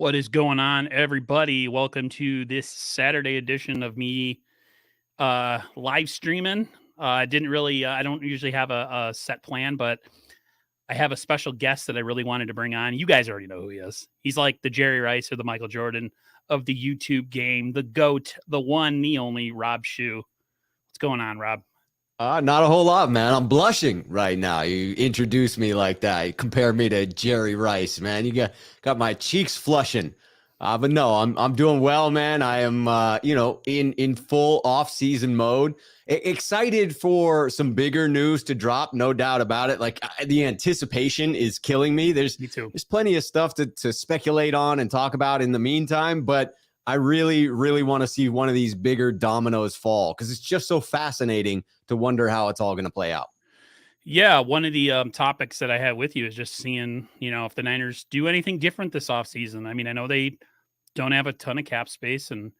What is going on, everybody? Welcome to this Saturday edition of me live streaming. I don't usually have a set plan, but I have a special guest that I really wanted to bring on. You guys already know who he is. He's like the Jerry Rice or the Michael Jordan of the YouTube game, the GOAT, the one, the only, Rob Schuh. What's going on, Rob? Not a whole lot, man. I'm blushing right now. You introduce me like that. You compare me to Jerry Rice, man. You got my cheeks flushing. But no, I'm doing well, man. I am, in full off-season mode. Excited for some bigger news to drop, no doubt about it. Like the anticipation is killing me. Me too. There's plenty of stuff to speculate on and talk about in the meantime, but I really, really want to see one of these bigger dominoes fall because it's just so fascinating to wonder how it's all going to play out. Yeah, one of the topics that I had with you is just seeing, if the Niners do anything different this offseason. I mean, I know they don't have a ton of cap space and,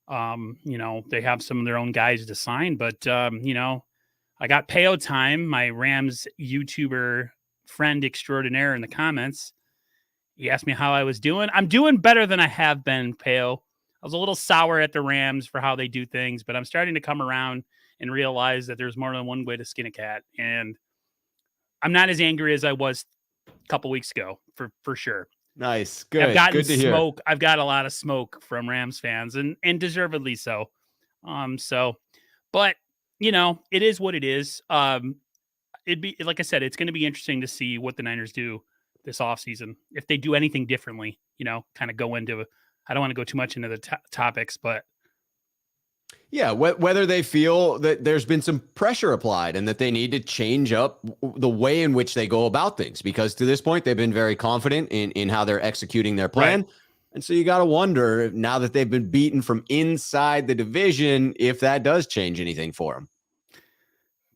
they have some of their own guys to sign, but, I got Peo Time, my Rams YouTuber friend extraordinaire in the comments. He asked me how I was doing. I'm doing better than I have been, Peo. I was a little sour at the Rams for how they do things, but I'm starting to come around and realize that there's more than one way to skin a cat. And I'm not as angry as I was a couple weeks ago, for sure. Nice. Good. I've gotten Good to smoke. hear. I've got a lot of smoke from Rams fans and deservedly so. But it is what it is. It'd be, like I said, it's going to be interesting to see what the Niners do this offseason. If they do anything differently, kind of go into, I don't want to go too much into the topics, but yeah, whether they feel that there's been some pressure applied and that they need to change up the way in which they go about things, because to this point, they've been very confident in how they're executing their plan. Right. And so you got to wonder, now that they've been beaten from inside the division, if that does change anything for them.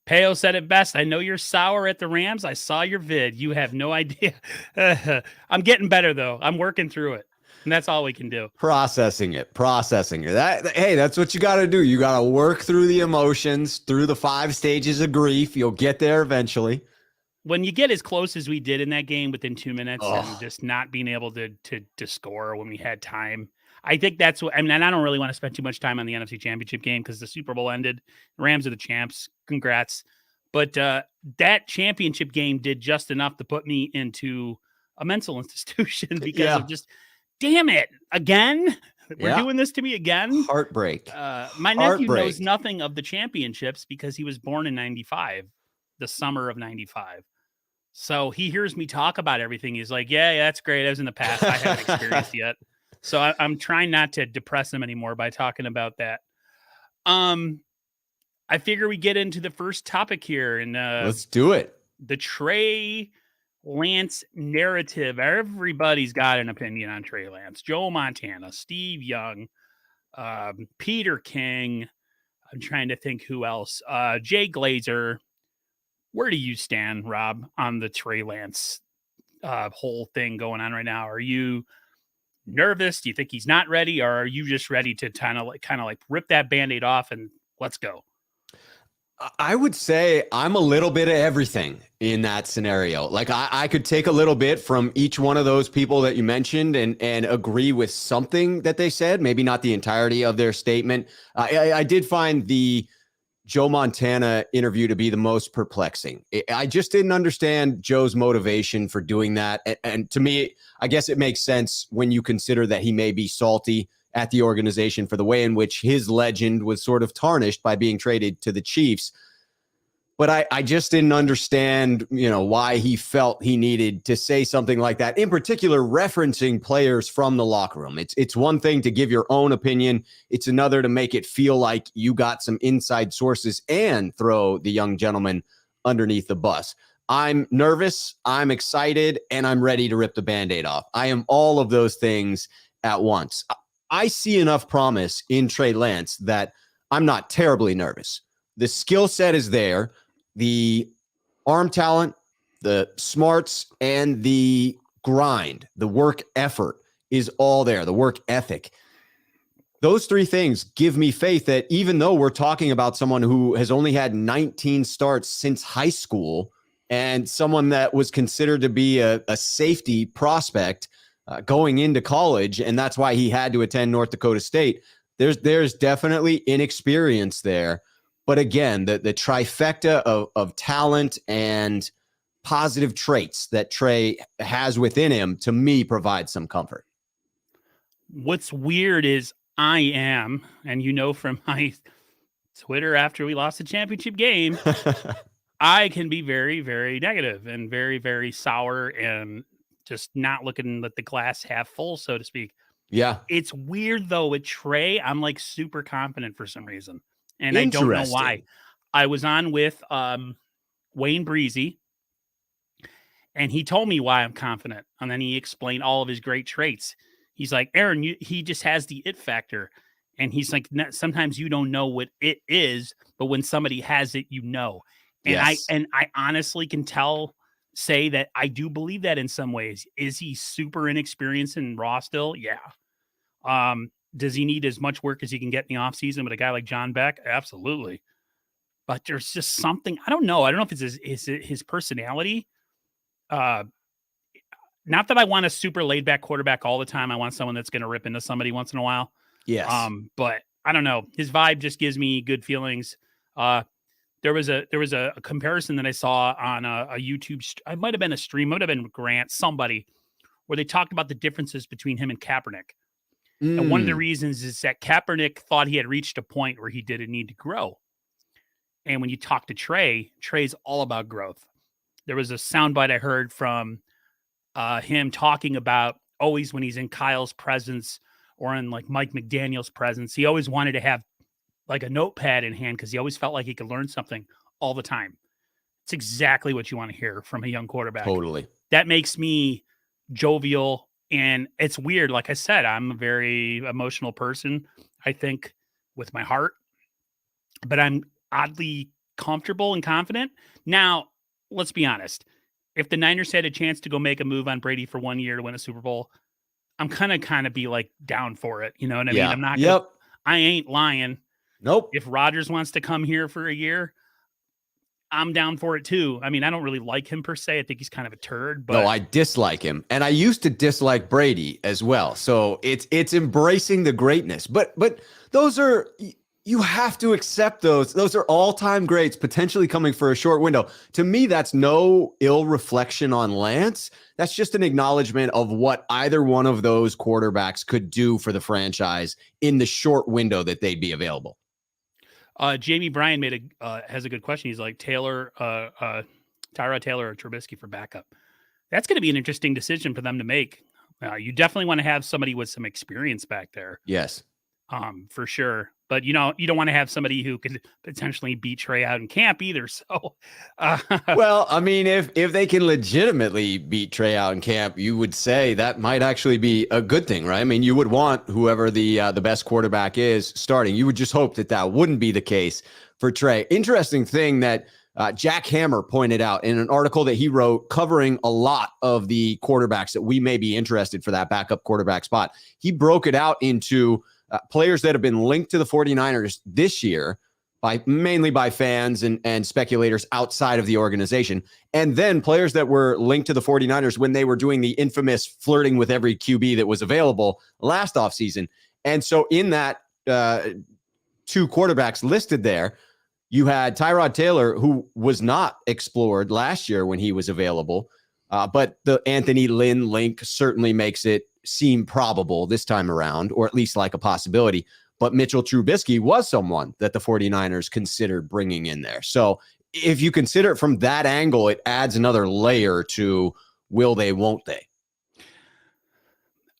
Peo said it best. I know you're sour at the Rams. I saw your vid. You have no idea. I'm getting better, though. I'm working through it. And that's all we can do. Processing it. Hey, that's what you got to do. You got to work through the emotions, through the 5 stages of grief. You'll get there eventually. When you get as close as we did in that game within 2 minutes and just not being able to score when we had time, I think that's what, I mean, and I don't really want to spend too much time on the NFC Championship game because the Super Bowl ended. The Rams are the champs. Congrats. But that championship game did just enough to put me into a mental institution because of just, damn it, again? We're doing this to me again? Heartbreak. My nephew knows nothing of the championships because he was born in 95, the summer of 95. So he hears me talk about everything. He's like, yeah, that's great. That was in the past. I haven't experienced yet. So I'm trying not to depress him anymore by talking about that. I figure we get into the first topic here. And let's do it. The Trey Lance narrative. Everybody's got an opinion on Trey Lance. Joe Montana, Steve Young, Peter King. I'm trying to think who else. Jay Glazer. Where do you stand, Rob, on the Trey Lance whole thing going on right now? Are you nervous? Do you think he's not ready? Or are you just ready to kind of like rip that Band-Aid off and let's go? I would say I'm a little bit of everything in that scenario. Like I could take a little bit from each one of those people that you mentioned and agree with something that they said, maybe not the entirety of their statement. I did find the Joe Montana interview to be the most perplexing. I just didn't understand Joe's motivation for doing that. And to me, I guess it makes sense when you consider that he may be salty at the organization for the way in which his legend was sort of tarnished by being traded to the Chiefs. But I just didn't understand, why he felt he needed to say something like that, in particular, referencing players from the locker room. It's one thing to give your own opinion. It's another to make it feel like you got some inside sources and throw the young gentleman underneath the bus. I'm nervous, I'm excited, and I'm ready to rip the Band-Aid off. I am all of those things at once. I see enough promise in Trey Lance that I'm not terribly nervous. The skill set is there. The arm talent, the smarts, and the grind, the work effort is all there, the work ethic. Those 3 things give me faith that even though we're talking about someone who has only had 19 starts since high school and someone that was considered to be a safety prospect, going into college, and that's why he had to attend North Dakota State. There's definitely inexperience there. But again, the trifecta of talent and positive traits that Trey has within him, to me, provides some comfort. What's weird is I am, and from my Twitter after we lost the championship game, I can be very, very negative and very, very sour and just not looking at the glass half full, so to speak. Yeah. It's weird though with Trey, I'm like super confident for some reason, and I don't know why. Interesting. I was on with Wayne Breezy, and he told me why I'm confident, and then he explained all of his great traits. He's like, Aaron, he just has the it factor, and he's like, sometimes you don't know what it is, but when somebody has it, you know. And I Yes. and I honestly can say that I do believe that in some ways. Is he super inexperienced and raw still? Yeah. Does he need as much work as he can get in the offseason with a guy like John Beck? Absolutely. But there's just something, I don't know. I don't know if it's his personality. Uh, Not that I want a super laid back quarterback all the time. I want someone that's going to rip into somebody once in a while. Yes. But I don't know. His vibe just gives me good feelings. Uh, there was a comparison that I saw on a YouTube. It might have been a stream. Might have been Grant. Somebody where they talked about the differences between him and Kaepernick. And one of the Mm. reasons is that Kaepernick thought he had reached a point where he didn't need to grow. And when you talk to Trey, Trey's all about growth. There was a soundbite I heard from him talking about always when he's in Kyle's presence or in like Mike McDaniel's presence, he always wanted to have like a notepad in hand because he always felt like he could learn something all the time. It's exactly what you want to hear from a young quarterback. Totally. That makes me jovial. And it's weird. Like I said, I'm a very emotional person, I think, with my heart, but I'm oddly comfortable and confident. Now, let's be honest. If the Niners had a chance to go make a move on Brady for 1 year to win a Super Bowl, I'm kind of be like down for it. You know what I mean? Yeah. I'm not gonna. Yep. I ain't lying. Nope. If Rodgers wants to come here for a year, I'm down for it too. I mean, I don't really like him per se. I think he's kind of a turd, No, but I dislike him. And I used to dislike Brady as well. So it's embracing the greatness. But those are, you have to accept those. Those are all-time greats potentially coming for a short window. To me, that's no ill reflection on Lance. That's just an acknowledgement of what either one of those quarterbacks could do for the franchise in the short window that they'd be available. Jamie Bryan has a good question. He's like Tyrod Taylor or Trubisky for backup. That's going to be an interesting decision for them to make. You definitely want to have somebody with some experience back there, Yes. for sure. But you don't want to have somebody who could potentially beat Trey out in camp either. So, uh, Well, I mean, if they can legitimately beat Trey out in camp, you would say that might actually be a good thing, right? I mean, you would want whoever the best quarterback is starting. You would just hope that that wouldn't be the case for Trey. Interesting thing that Jack Hammer pointed out in an article that he wrote covering a lot of the quarterbacks that we may be interested for that backup quarterback spot. He broke it out into players that have been linked to the 49ers this year, mainly by fans and speculators outside of the organization. And then players that were linked to the 49ers when they were doing the infamous flirting with every QB that was available last offseason. And so in that two quarterbacks listed there, you had Tyrod Taylor, who was not explored last year when he was available. But the Anthony Lynn link certainly makes it seem probable this time around, or at least like a possibility. But Mitchell Trubisky was someone that the 49ers considered bringing in there. So if you consider it from that angle, it adds another layer to will they, won't they?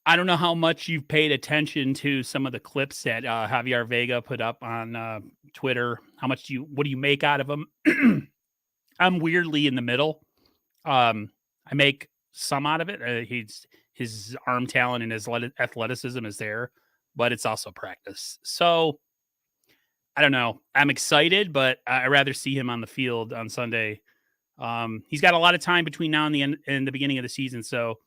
I don't know how much you've paid attention to some of the clips that Javier Vega put up on Twitter. What do you make out of them? I'm weirdly in the middle. I make some out of it. His arm talent and his athleticism is there, but it's also practice. So I don't know. I'm excited, but I rather see him on the field on Sunday. He's got a lot of time between now and the end and the beginning of the season, so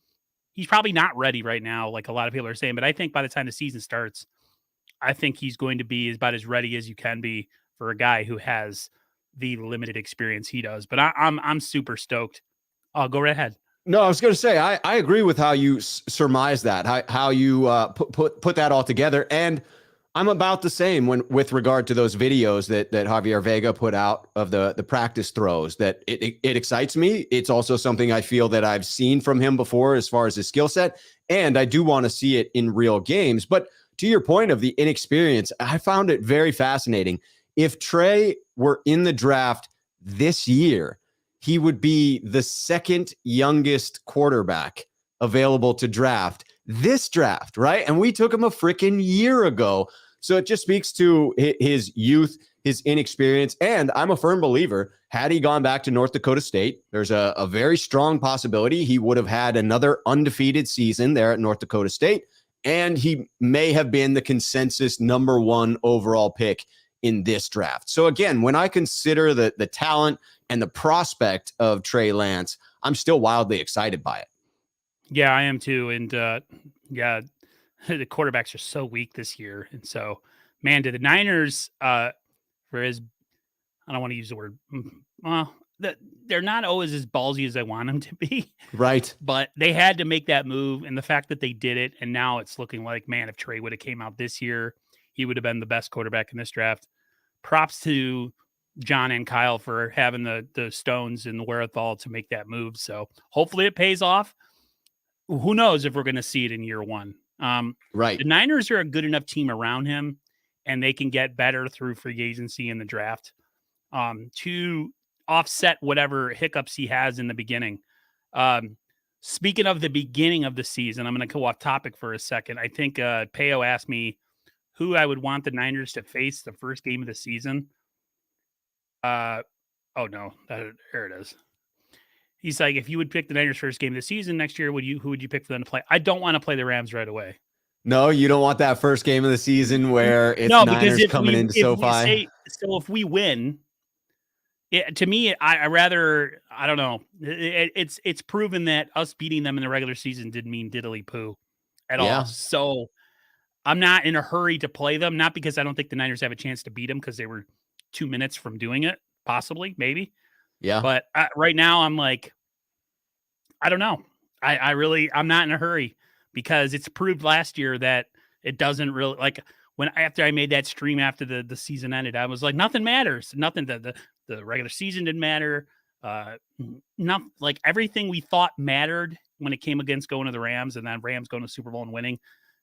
he's probably not ready right now, like a lot of people are saying. But I think by the time the season starts, I think he's going to be about as ready as you can be for a guy who has the limited experience he does. But I'm super stoked. Go right ahead. No, I was going to say I agree with how you surmise that, how you put that all together, and I'm about the same when with regard to those videos that Javier Vega put out of the practice throws. That it excites me. It's also something I feel that I've seen from him before as far as his skill set, and I do want to see it in real games. But to your point of the inexperience, I found it very fascinating. If Trey were in the draft this year, he would be the second youngest quarterback available to draft this draft, right? And we took him a freaking year ago. So it just speaks to his youth, his inexperience. And I'm a firm believer, had he gone back to North Dakota State, there's a very strong possibility he would have had another undefeated season there at North Dakota State. And he may have been the consensus number one overall pick in this draft. So again, when I consider the talent and the prospect of Trey Lance, I'm still wildly excited by it. Yeah, I am too. And yeah, the quarterbacks are so weak this year. And so, man, did the Niners, for as I don't want to use the word, well, they're not always as ballsy as I want them to be, Right. but they had to make that move. And the fact that they did it, and now it's looking like, man, if Trey would have came out this year, he would have been the best quarterback in this draft. Props to John and Kyle for having the stones and the wherewithal to make that move. So hopefully it pays off. Who knows if we're going to see it in year one. Right. The Niners are a good enough team around him, and they can get better through free agency in the draft to offset whatever hiccups he has in the beginning. Speaking of the beginning of the season, I'm going to go off topic for a second. I think Peo asked me who I would want the Niners to face the first game of the season. Oh no, there it is. He's like, if you would pick the Niners first game of the season next year, who would you pick for them to play? I don't want to play the Rams right away. No, you don't want that first game of the season where it's Niners coming into SoFi. If we win, to me, I rather, I don't know. It's proven that us beating them in the regular season didn't mean diddly poo at all. So I'm not in a hurry to play them, not because I don't think the Niners have a chance to beat them because they were 2 minutes from doing it, possibly, maybe. Yeah. But right now I'm like, I don't know. I'm not in a hurry because it's proved last year that it doesn't really, like, after I made that stream after the season ended, I was like, nothing matters. Nothing. The regular season didn't matter. Not like everything we thought mattered when it came against going to the Rams and then Rams going to Super Bowl and winning.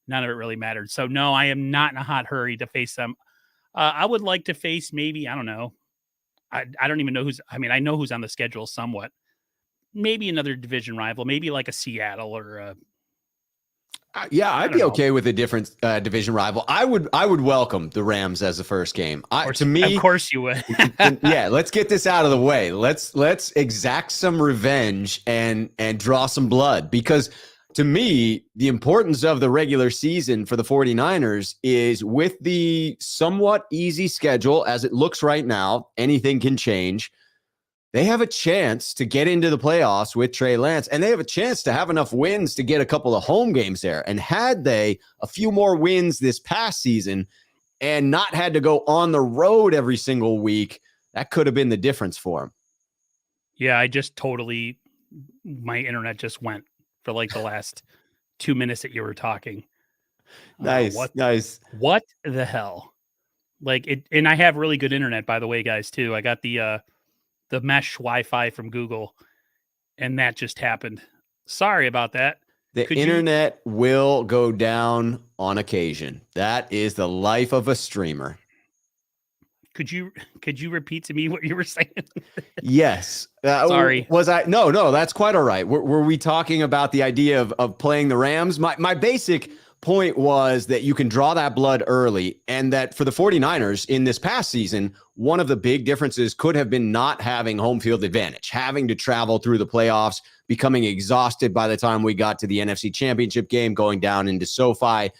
None of it really mattered. So no, I am not in a hot hurry to face them. I would like to face maybe, I don't know. I don't even know I know who's on the schedule somewhat. Maybe another division rival, maybe like a Seattle or yeah, I'd be okay with a different division rival. I would welcome the Rams as the first game. To me, of course you would. Yeah, let's get this out of the way. Let's exact some revenge and draw some blood, because to me, the importance of the regular season for the 49ers is, with the somewhat easy schedule as it looks right now, anything can change. They have a chance to get into the playoffs with Trey Lance, and they have a chance to have enough wins to get a couple of home games there. And had they a few more wins this past season and not had to go on the road every single week, that could have been the difference for them. Yeah, my internet just went for like the last 2 minutes that you were talking. Nice. What the hell? Like it, and I have really good internet, by the way, guys, too. I got the mesh Wi-Fi from Google, and that just happened. Sorry about that. The internet will go down on occasion. That is the life of a streamer. Could you repeat to me what you were saying? Yes. Sorry. Was I? No, that's quite all right. Were we talking about the idea of playing the Rams? My basic point was that you can draw that blood early, and that for the 49ers in this past season, one of the big differences could have been not having home field advantage, having to travel through the playoffs, becoming exhausted by the time we got to the NFC Championship game, going down into SoFi.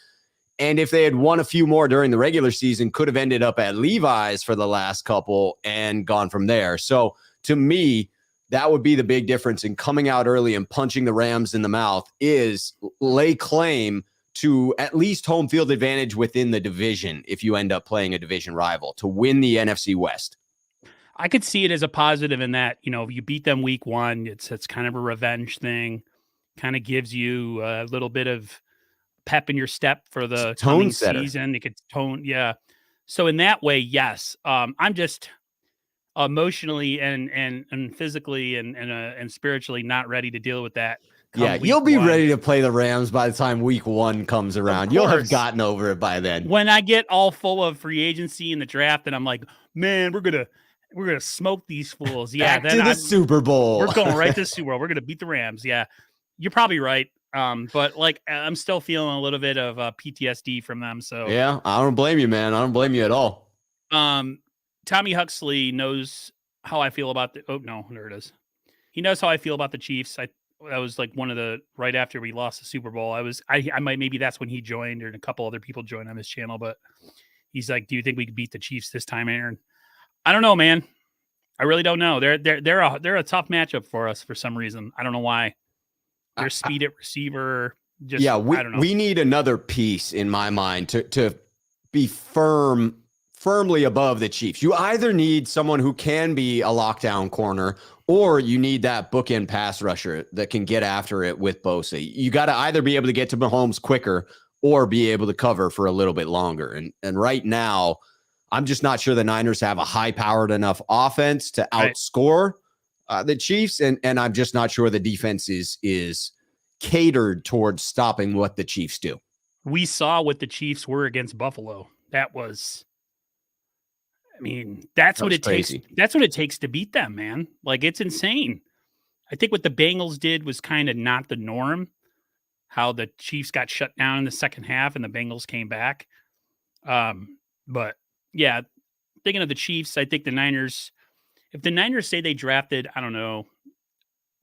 And if they had won a few more during the regular season, could have ended up at Levi's for the last couple and gone from there. So to me, that would be the big difference in coming out early and punching the Rams in the mouth, is lay claim to at least home field advantage within the division if you end up playing a division rival to win the NFC West. I could see it as a positive in that, you beat them week one. It's kind of a revenge thing, kind of gives you a little bit of pep in your step for It's a the tone coming setter. season. It could tone, yeah. So in that way, yes. I'm just emotionally and physically and spiritually not ready to deal with that Yeah, come you'll week be one. ready to play the Rams by the time week one comes Of around. You'll have course, gotten over it by then. when I get all full of free agency in the draft, and I'm like, man, we're gonna smoke these fools. Yeah, Back then to the I'm Super we're Bowl. going right to the Super Bowl. We're gonna beat the Rams. Yeah, you're probably right. But like I'm still feeling a little bit of PTSD from them. So Yeah, I don't blame you, man. I don't blame you at all. um, Tommy Huxley knows how I feel about the. Oh no, there it is. He knows how I feel about the Chiefs. That was like one of the right after we lost the Super Bowl. I might maybe that's when he joined, or a couple other people joined on this channel. But he's like, "Do you think we could beat the Chiefs this time, Aaron?" I don't know, man. I really don't know. They're a tough matchup for us for some reason. I don't know why. I, Their speed at receiver, just yeah, I don't know. we need another piece in my mind to be firmly above the Chiefs. You either need someone who can be a lockdown corner, or you need that bookend pass rusher that can get after it with Bosa. You got to either be able to get to Mahomes quicker or be able to cover for a little bit longer. And right now, I'm just not sure the Niners have a high-powered enough offense to Right. outscore the Chiefs, and I'm just not sure the defense is catered towards stopping what the Chiefs do. We saw what the Chiefs were against Buffalo. I mean, that's That what was it takes. crazy. That's what it takes to beat them, man. Like it's insane. I think what the Bengals did was kind of not the norm. How the Chiefs got shut down in the second half and the Bengals came back. But yeah, thinking of the Chiefs, I think the Niners. If the Niners say they drafted, I don't know,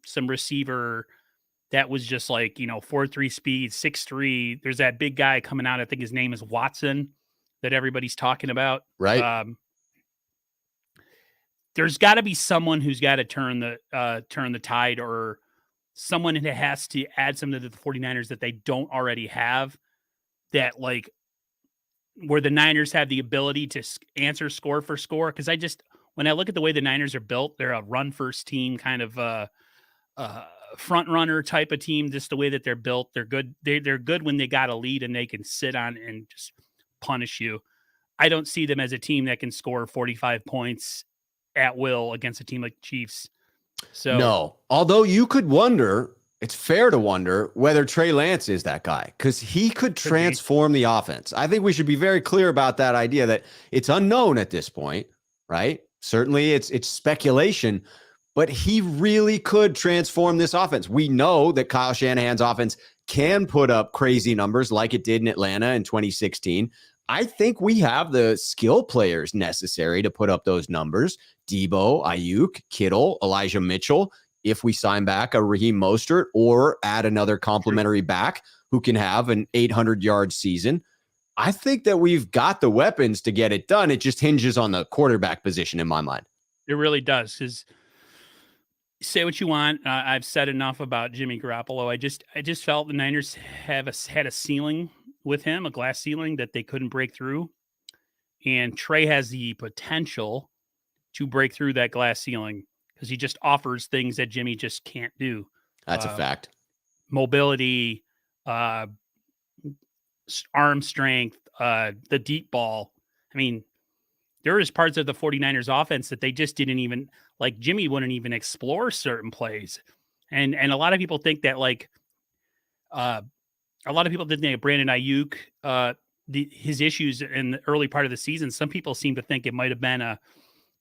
some receiver that was just like 4.3 speed, 6'3". There's that big guy coming out. I think his name is Watson that everybody's talking about. Right? There's got to be someone who's got to turn the tide, or someone that has to add something to the 49ers that they don't already have, that like where the Niners have the ability to answer score for score. Because when I look at the way the Niners are built, they're a run first team, kind of front runner type of team. Just the way that they're built, they're good. They're good when they got a lead and they can sit on and just punish you. I don't see them as a team that can score 45 points at will against a team like the Chiefs. So No. Although you could wonder, it's fair to wonder whether Trey Lance is that guy, because he could could be. transform the offense. I think we should be very clear about that idea that it's unknown at this point, right? Certainly it's speculation, but he really could transform this offense. We know that Kyle Shanahan's offense can put up crazy numbers like it did in Atlanta in 2016. I think we have the skill players necessary to put up those numbers. Debo, Ayuk, Kittle, Elijah Mitchell, if we sign back a Raheem Mostert or add another complimentary back who can have an 800-yard season. I think that we've got the weapons to get it done. It just hinges on the quarterback position in my mind. It really does. Because say what you want, I've said enough about Jimmy Garoppolo. I just felt the Niners had a ceiling with him, a glass ceiling that they couldn't break through, and Trey has the potential to break through that glass ceiling because he just offers things that Jimmy just can't do. That's a fact. Mobility, uh, arm strength, the deep ball. I mean, there is parts of the 49ers offense that they just didn't even like. Jimmy wouldn't even explore certain plays. And a lot of people think that uh, a lot of people didn't think Brandon Ayuk, his issues in the early part of the season. Some people seem to think it might have been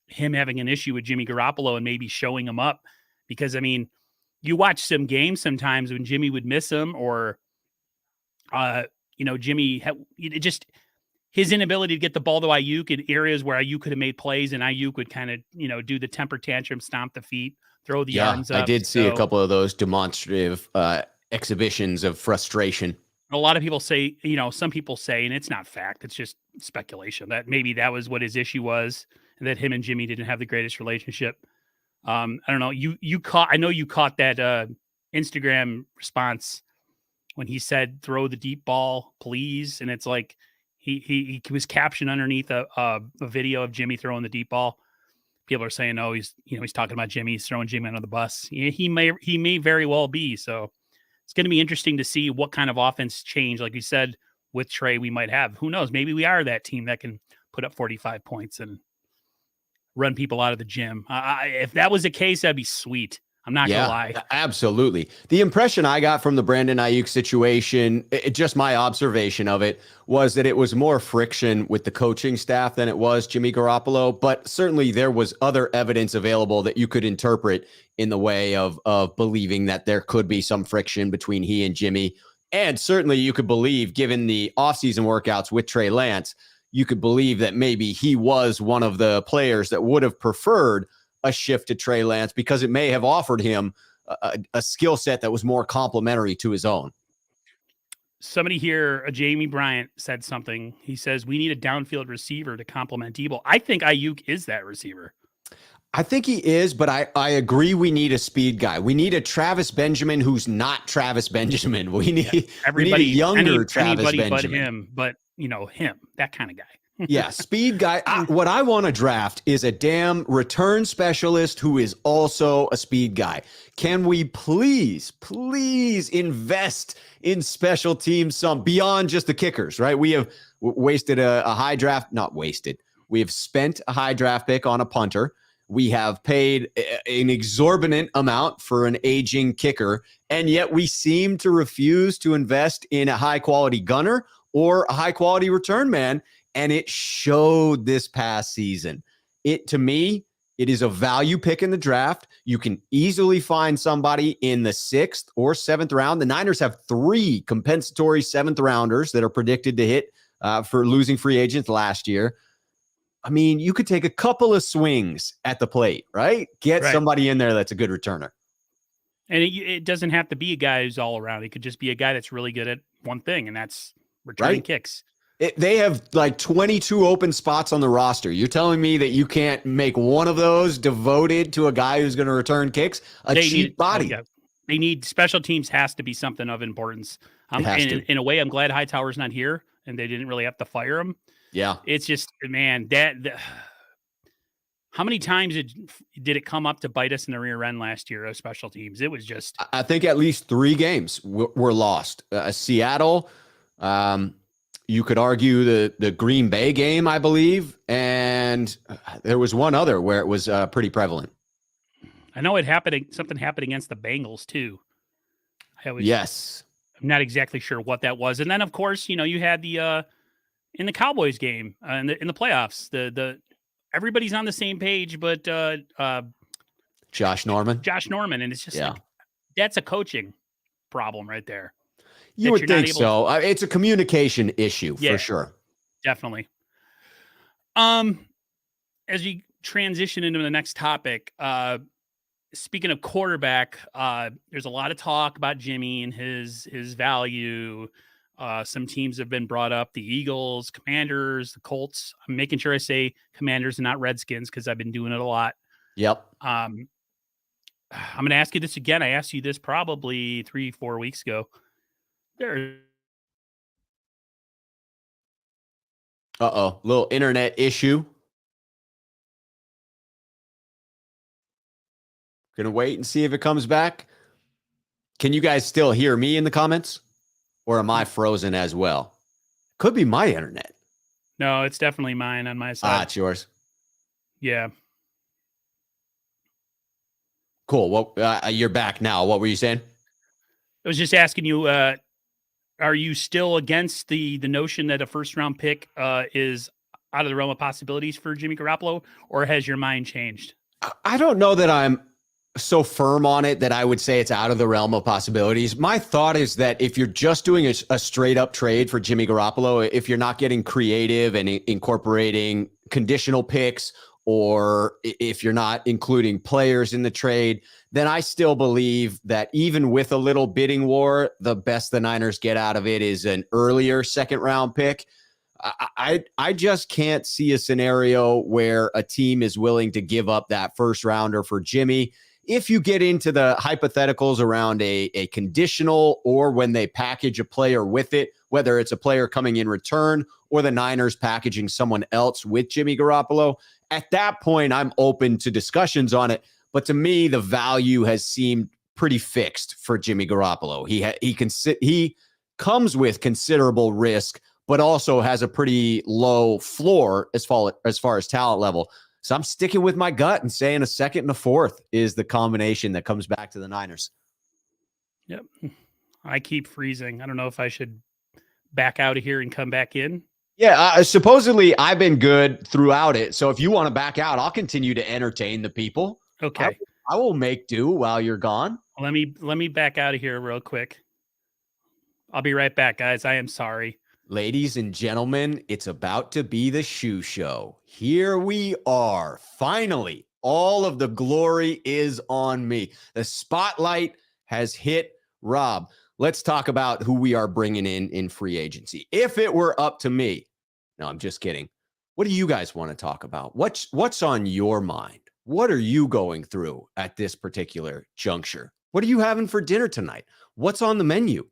him having an issue with Jimmy Garoppolo and maybe showing him up, because I mean, you watch some games sometimes when Jimmy would miss him, or Jimmy it just his inability to get the ball to Ayuk in areas where Ayuk could have made plays, and Ayuk would kind of do the temper tantrum, stomp the feet, throw the Yeah, arms I up. did see a So couple of those demonstrative exhibitions of frustration. a lot of people say, some people say, and it's not fact, it's just speculation, that maybe that was what his issue was, and that him and Jimmy didn't have the greatest relationship. I don't know. I know you caught that Instagram response when he said, "Throw the deep ball, please," and it's like he was captioned underneath a video of Jimmy throwing the deep ball. people are saying, oh, he's talking about Jimmy, he's throwing Jimmy under the bus. He may very well be. So it's going to be interesting to see what kind of offense change, like you said, with Trey we might have. Who knows? Maybe we are that team that can put up 45 points and run people out of the gym. If that was the case, that'd be sweet. I'm not going to lie. Absolutely. The impression I got from the Brandon Ayuk situation, just my observation of it, was that it was more friction with the coaching staff than it was Jimmy Garoppolo. But certainly there was other evidence available that you could interpret in the way of believing that there could be some friction between he and Jimmy. And certainly you could believe, given the offseason workouts with Trey Lance, you could believe that maybe he was one of the players that would have preferred a shift to Trey Lance because it may have offered him a skill set that was more complementary to his own. Somebody here, Jamie Bryant, said something. He says, we need a downfield receiver to complement Debo. I think Ayuk is that receiver. I think he is, but I agree we need a speed guy. We need a Travis Benjamin who's not Travis Benjamin. We need, we need a younger Travis Benjamin. But him, him, that kind of guy. Yeah, speed guy. What I want to draft is a damn return specialist who is also a speed guy. Can we please invest in special teams some beyond just the kickers, right? We have wasted a high draft, not wasted. We have spent a high draft pick on a punter. We have paid an exorbitant amount for an aging kicker, and yet we seem to refuse to invest in a high-quality gunner or a high-quality return man. And it showed this past season. To me, it is a value pick in the draft. You can easily find somebody in the 6th or 7th round. The Niners have 3 compensatory 7th rounders that are predicted to hit for losing free agents last year. I mean, you could take a couple of swings at the plate, right? Get somebody in there that's a good returner. And it doesn't have to be a guy who's all around. It could just be a guy that's really good at one thing, and that's returning kicks. They have like 22 open spots on the roster. You're telling me that you can't make one of those devoted to a guy who's going to return kicks? Cheap body. They need special teams has to be something of importance. In a way, I'm glad Hightower's not here and they didn't really have to fire him. Yeah. It's just, man, how many times did it come up to bite us in the rear end last year of special teams? It was just. I think at least 3 games were lost. Seattle, you could argue the Green Bay game, I believe, and there was one other where it was pretty prevalent. I know something happened against the Bengals too. Yes. I'm not exactly sure what that was. And then of course, you had the in the Cowboys game in the playoffs, the everybody's on the same page, but Josh Norman, and it's just like, that's a coaching problem right there. You would think so. It's a communication issue for sure. Definitely. As we transition into the next topic, speaking of quarterback, there's a lot of talk about Jimmy and his value. Some teams have been brought up: the Eagles, Commanders, the Colts. I'm making sure I say Commanders and not Redskins because I've been doing it a lot. Yep. I'm going to ask you this again. I asked you this probably 3-4 weeks ago. Little internet issue. Gonna wait and see if it comes back. Can you guys still hear me in the comments? Or am I frozen as well? Could be my internet. No, it's definitely mine on my side. It's yours. Yeah. Cool. Well, you're back now. What were you saying? I was just asking you, are you still against the notion that a first round pick is out of the realm of possibilities for Jimmy Garoppolo, or has your mind changed? I don't know that I'm so firm on it that I would say it's out of the realm of possibilities. My thought is that if you're just doing a straight up trade for Jimmy Garoppolo, if you're not getting creative and incorporating conditional picks, or if you're not including players in the trade, then I still believe that even with a little bidding war, the best the Niners get out of it is an earlier 2nd round pick. I just can't see a scenario where a team is willing to give up that 1st rounder for Jimmy. if you get into the hypotheticals around a conditional or when they package a player with it, whether it's a player coming in return or the Niners packaging someone else with Jimmy Garoppolo, at that point, I'm open to discussions on it. But to me, the value has seemed pretty fixed for Jimmy Garoppolo. He comes with considerable risk, but also has a pretty low floor as far as talent level. So I'm sticking with my gut and saying a second and a fourth is the combination that comes back to the Niners. Yep. I keep freezing. I don't know if I should back out of here and come back in. Yeah, supposedly I've been good throughout it. So if you want to back out, I'll continue to entertain the people. Okay. I will make do while you're gone. Let me back out of here real quick. I'll be right back, guys. I am sorry. Ladies and gentlemen, it's about to be the Schuh Show. Here we are. Finally, all of the glory is on me. The spotlight has hit Rob. Let's talk about who we are bringing in free agency. If it were up to me, no, I'm just kidding. What do you guys want to talk about? What's on your mind? What are you going through at this particular juncture? What are you having for dinner tonight? What's on the menu?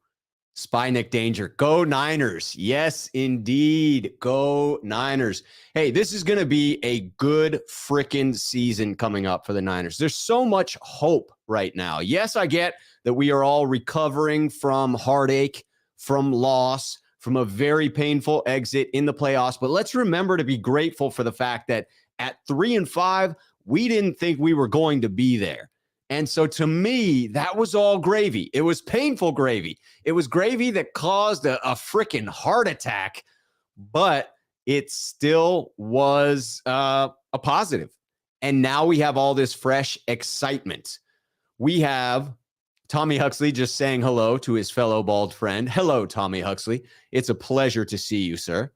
Spy Nick Danger. Go Niners. Yes, indeed. Go Niners. Hey, this is going to be a good freaking season coming up for the Niners. There's so much hope right now. Yes, I get that we are all recovering from heartache, from loss, from a very painful exit in the playoffs. But let's remember to be grateful for the fact that at 3-5, we didn't think we were going to be there. And so to me, that was all gravy. It was painful gravy. It was gravy that caused a freaking heart attack, but it still was a positive. And now we have all this fresh excitement. We have Tommy Huxley just saying hello to his fellow bald friend. Hello, Tommy Huxley. It's a pleasure to see you, sir.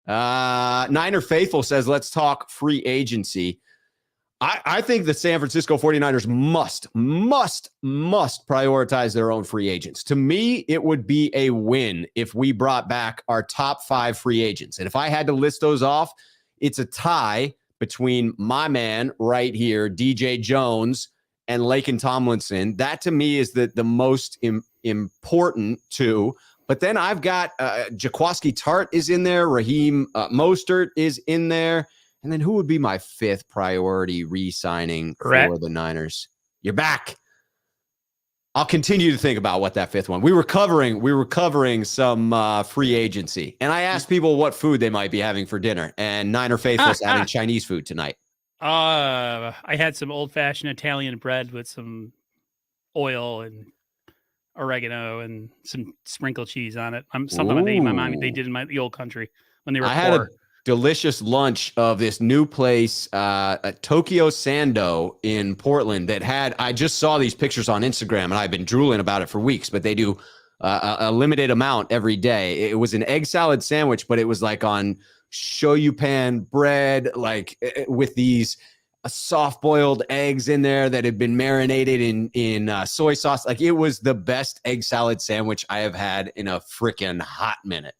Niner Faithful says, let's talk free agency. I think the San Francisco 49ers must prioritize their own free agents. To me, it would be a win if we brought back our top 5 free agents. And if I had to list those off, it's a tie between my man right here, DJ Jones, and Laken Tomlinson. That to me is the most important two. But then I've got Jaquiski Tart is in there. Raheem Mostert is in there. And then who would be my 5th priority re-signing for the Niners? You're back. I'll continue to think about what that 5th one. We were covering some free agency. And I asked people what food they might be having for dinner. And Niner Faithful's having Chinese food tonight. I had some old-fashioned Italian bread with some oil and oregano and some sprinkled cheese on it. Something they did in the old country when they were poor. Delicious lunch of this new place, Tokyo Sando in Portland that I just saw these pictures on Instagram and I've been drooling about it for weeks, but they do a limited amount every day. It was an egg salad sandwich, but it was like on shoyu pan bread, like with these soft boiled eggs in there that had been marinated in soy sauce. Like it was the best egg salad sandwich I have had in a freaking hot minute.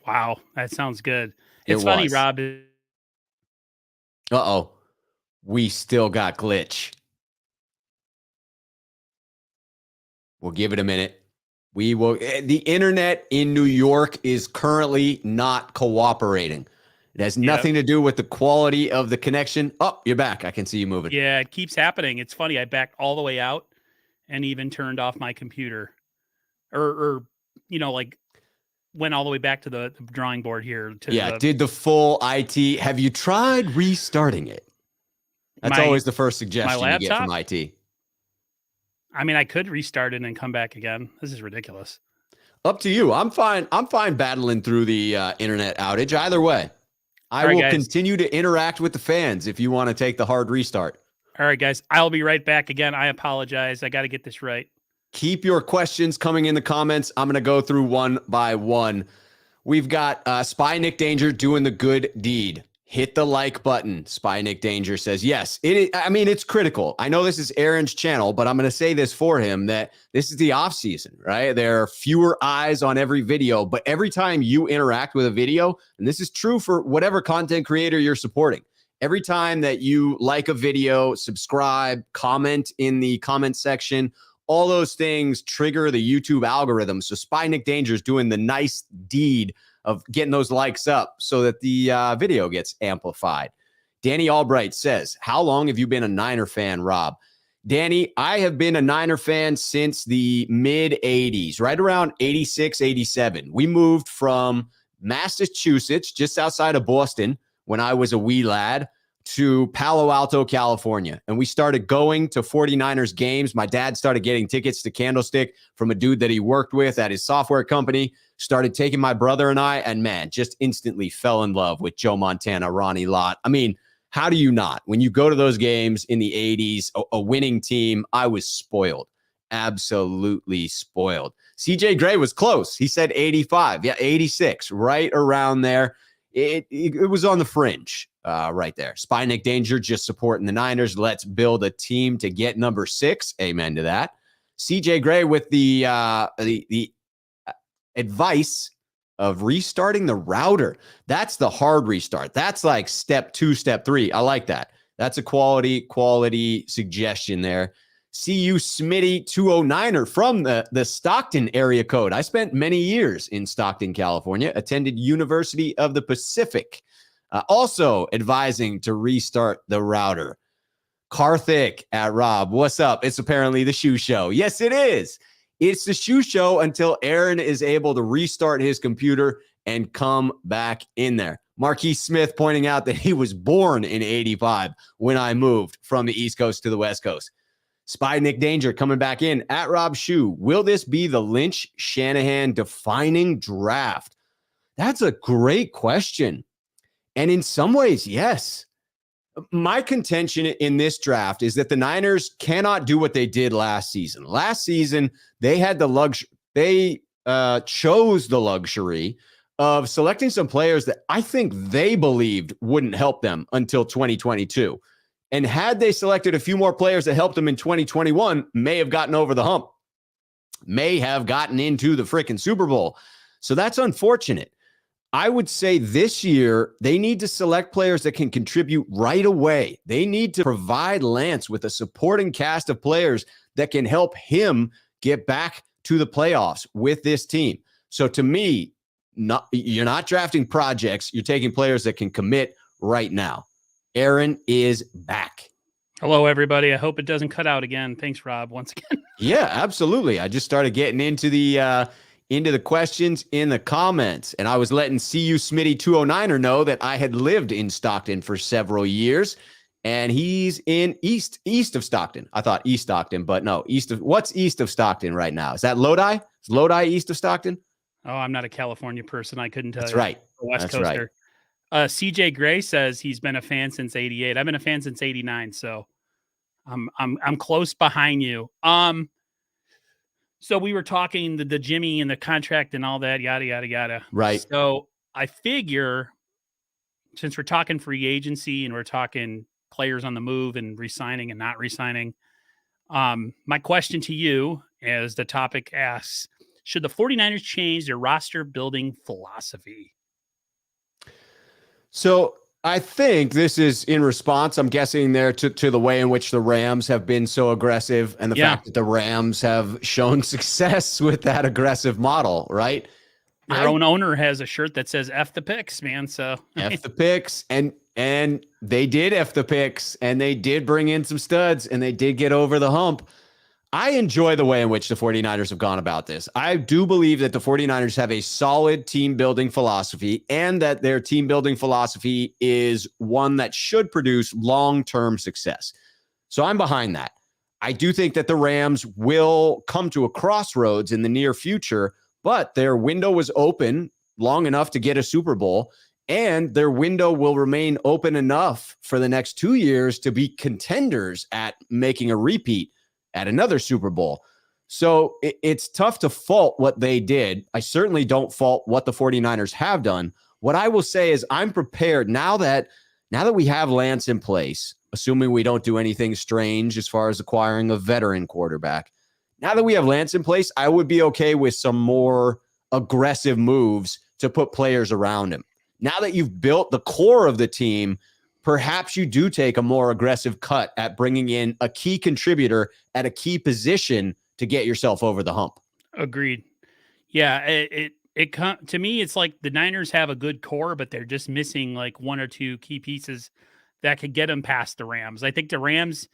Wow. That sounds good. It's funny, Rob. Uh-oh. We still got glitch. We'll give it a minute. We will. The internet in New York is currently not cooperating. It has nothing to do with the quality of the connection. Oh, you're back. I can see you moving. Yeah, it keeps happening. It's funny. I backed all the way out and even turned off my computer. Or like went all the way back to the drawing board here. Did the full IT. Have you tried restarting it? That's always the first suggestion you get from IT. I mean, I could restart it and come back again. This is ridiculous. Up to you. I'm fine battling through the internet outage. Either way, I will continue to interact with the fans if you want to take the hard restart. All right, guys. I'll be right back again. I apologize. I got to get this right. Keep your questions coming in the comments. I'm going to go through one by one. We've got Spy Nick Danger doing the good deed. Hit the like button. Spy Nick Danger says, yes, it's critical. I know this is Aaron's channel, but I'm going to say this for him that this is the off season, right? There are fewer eyes on every video, but every time you interact with a video, and this is true for whatever content creator you're supporting, Every time that you like a video, subscribe, comment in the comment section, all those things trigger the YouTube algorithm. So Spy Nick Danger is doing the nice deed of getting those likes up so that the video gets amplified. Danny Albright says, how long have you been a Niner fan, Rob? Danny, I have been a Niner fan since the mid 80s, right around 86, 87. We moved from Massachusetts, just outside of Boston, when I was a wee lad, to Palo Alto, California. And we started going to 49ers games. My dad started getting tickets to Candlestick from a dude that he worked with at his software company, started taking my brother and I, and man, just instantly fell in love with Joe Montana, Ronnie Lott. I mean, how do you not? When you go to those games in the 80s, a winning team, I was spoiled. Absolutely spoiled. CJ Gray was close. He said 85. Yeah, 86, right around there. It was on the fringe right there. Spy Nick Danger just supporting the Niners. Let's build a team to get number 6. Amen to that. CJ Gray with the advice of restarting the router. That's the hard restart. That's like step 2, step 3. I like that. That's a quality suggestion there. CU Smitty 209er from the Stockton area code. I spent many years in Stockton, California, attended University of the Pacific. Also advising to restart the router. Karthik at Rob, what's up? It's apparently the Schuh Show. Yes, it is. It's the Schuh Show until Aaron is able to restart his computer and come back in there. Marquis Smith pointing out that he was born in 85 when I moved from the East Coast to the West Coast. Spy Nick Danger coming back in at Rob Schuh. Will this be the Lynch Shanahan defining draft? That's a great question. And in some ways, yes. My contention in this draft is that the Niners cannot do what they did last season. Last season, they had the luxury, they chose the luxury of selecting some players that I think they believed wouldn't help them until 2022. And had they selected a few more players that helped them in 2021, may have gotten over the hump, may have gotten into the freaking Super Bowl. So that's unfortunate. I would say this year, they need to select players that can contribute right away. They need to provide Lance with a supporting cast of players that can help him get back to the playoffs with this team. So to me, you're not drafting projects. You're taking players that can commit right now. Aaron is back. Hello, everybody. I hope it doesn't cut out again. Thanks, Rob, once again. Yeah, absolutely. I just started getting into the questions in the comments, and I was letting CU Smitty 209er know that I had lived in Stockton for several years, and he's in east of Stockton. I thought East Stockton, but no, what's east of Stockton right now? Is that Lodi? Is Lodi east of Stockton? Oh, I'm not a California person. I couldn't tell you. That's right. West That's Coaster. right. CJ Gray says he's been a fan since 88. I've been a fan since 89, so I'm close behind you. So we were talking the Jimmy and the contract and all that, yada yada yada. Right. So I figure, since we're talking free agency and we're talking players on the move and resigning and not resigning, my question to you, as the topic asks, should the 49ers change their roster building philosophy? So I think this is in response, I'm guessing there, to the way in which the Rams have been so aggressive and the fact that the Rams have shown success with that aggressive model, right? Your own owner has a shirt that says F the picks, man. So F the picks. And they did F the picks, and they did bring in some studs, and they did get over the hump. I enjoy the way in which the 49ers have gone about this. I do believe that the 49ers have a solid team building philosophy, and that their team building philosophy is one that should produce long-term success. So I'm behind that. I do think that the Rams will come to a crossroads in the near future, but their window was open long enough to get a Super Bowl, and their window will remain open enough for the next 2 years to be contenders at making a repeat at another Super Bowl. So it's tough to fault what they did. I certainly don't fault what the 49ers have done. What I will say is I'm prepared now that we have Lance in place, assuming we don't do anything strange as far as acquiring a veteran quarterback. Now that we have Lance in place, I would be okay with some more aggressive moves to put players around him. Now that you've built the core of the team, perhaps you do take a more aggressive cut at bringing in a key contributor at a key position to get yourself over the hump. Agreed. Yeah, to me, it's like the Niners have a good core, but they're just missing like one or two key pieces that could get them past the Rams. I think the Rams,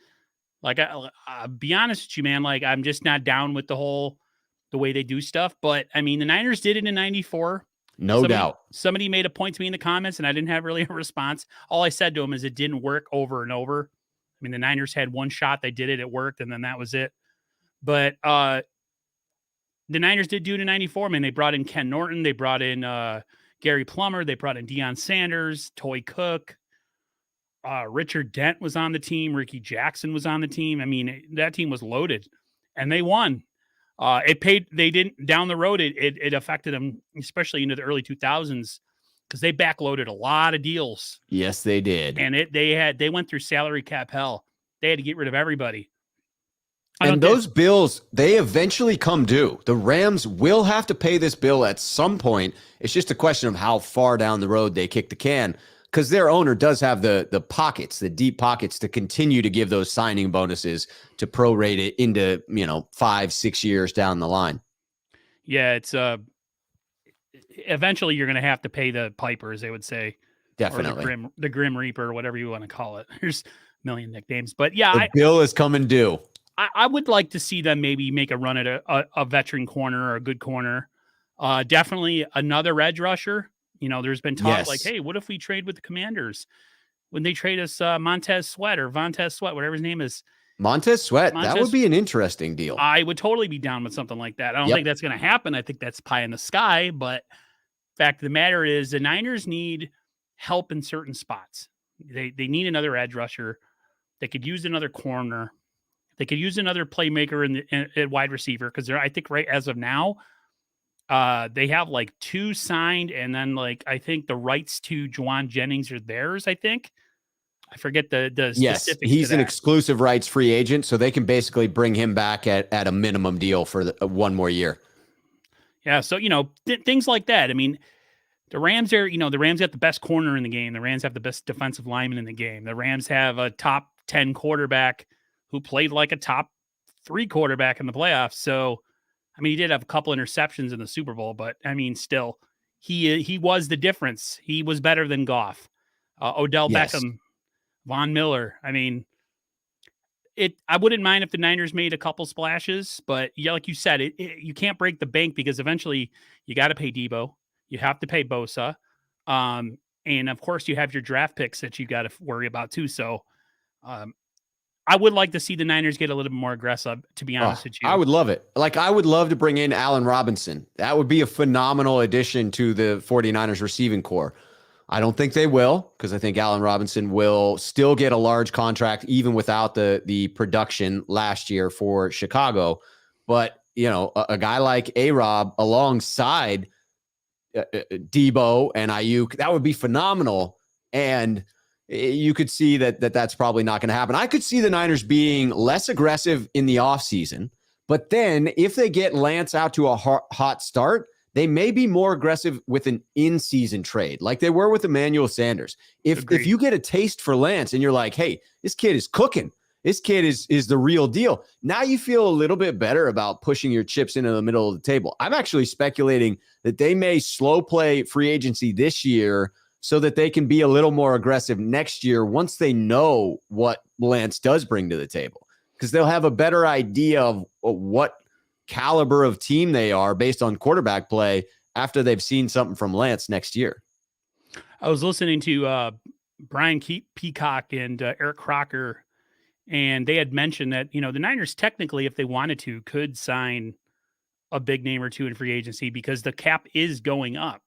like, I'll be honest with you, man, like, I'm just not down with the way they do stuff. But I mean, the Niners did it in '94. No doubt. Somebody made a point to me in the comments, and I didn't have really a response. All I said to him is it didn't work over and over. I mean, the Niners had one shot, they did it, it worked, and then that was it. But the Niners did do it in '94. Man, they brought in Ken Norton, they brought in Gary Plummer, they brought in Deion Sanders, Toy Cook. Richard Dent was on the team. Ricky Jackson was on the team. I mean, that team was loaded, and they won. It paid. They didn't down the road. It affected them, especially into the early 2000s, because they backloaded a lot of deals. Yes, they did. And they went through salary cap hell. They had to get rid of everybody. And those bills, they eventually come due. The Rams will have to pay this bill at some point. It's just a question of how far down the road they kick the can, because their owner does have the pockets, the deep pockets, to continue to give those signing bonuses to prorate it into, 5-6 years down the line. Yeah, it's eventually you're going to have to pay the piper, as they would say. Definitely. Or the Grim Reaper, whatever you want to call it. There's a million nicknames. But yeah, the bill is coming due. I would like to see them maybe make a run at a veteran corner or a good corner. Definitely another edge rusher. There's been talk like, hey, what if we trade with the Commanders when they trade us Montez Sweat, whatever his name is. Montez Sweat, that would be an interesting deal. I would totally be down with something like that. I don't think that's going to happen. I think that's pie in the sky. But fact of the matter is the Niners need help in certain spots. They need another edge rusher. They could use another corner. They could use another playmaker in wide receiver, because I think right as of now, they have like 2 signed, and then like I think the rights to Juwan Jennings are theirs. I think I forget the specifics. He's an exclusive rights free agent, so they can basically bring him back at a minimum deal for one more year. Yeah, so things like that. I mean, the Rams are the Rams got the best corner in the game. The Rams have the best defensive lineman in the game. The Rams have a top 10 quarterback who played like a top 3 quarterback in the playoffs. So, I mean, he did have a couple interceptions in the Super Bowl, but I mean, still, he was the difference. He was better than Goff, Odell Beckham, Von Miller. I mean, I wouldn't mind if the Niners made a couple splashes, but yeah, like you said, you can't break the bank, because eventually you got to pay Debo, you have to pay Bosa, and of course you have your draft picks that you got to worry about too. So, I would like to see the Niners get a little bit more aggressive, to be honest with you. I would love it. Like, I would love to bring in Allen Robinson. That would be a phenomenal addition to the 49ers receiving core. I don't think they will, because I think Allen Robinson will still get a large contract even without the production last year for Chicago. But, a guy like A-Rob alongside Debo and Ayuk, that would be phenomenal. And you could see that's probably not going to happen. I could see the Niners being less aggressive in the offseason, but then if they get Lance out to a hot start, they may be more aggressive with an in-season trade, like they were with Emmanuel Sanders. If you get a taste for Lance and you're like, hey, this kid is cooking, this kid is the real deal, now you feel a little bit better about pushing your chips into the middle of the table. I'm actually speculating that they may slow play free agency this year so that they can be a little more aggressive next year once they know what Lance does bring to the table, because they'll have a better idea of what caliber of team they are based on quarterback play after they've seen something from Lance next year. I was listening to Brian Peacock and Eric Crocker, and they had mentioned that, the Niners technically, if they wanted to, could sign a big name or two in free agency, because the cap is going up.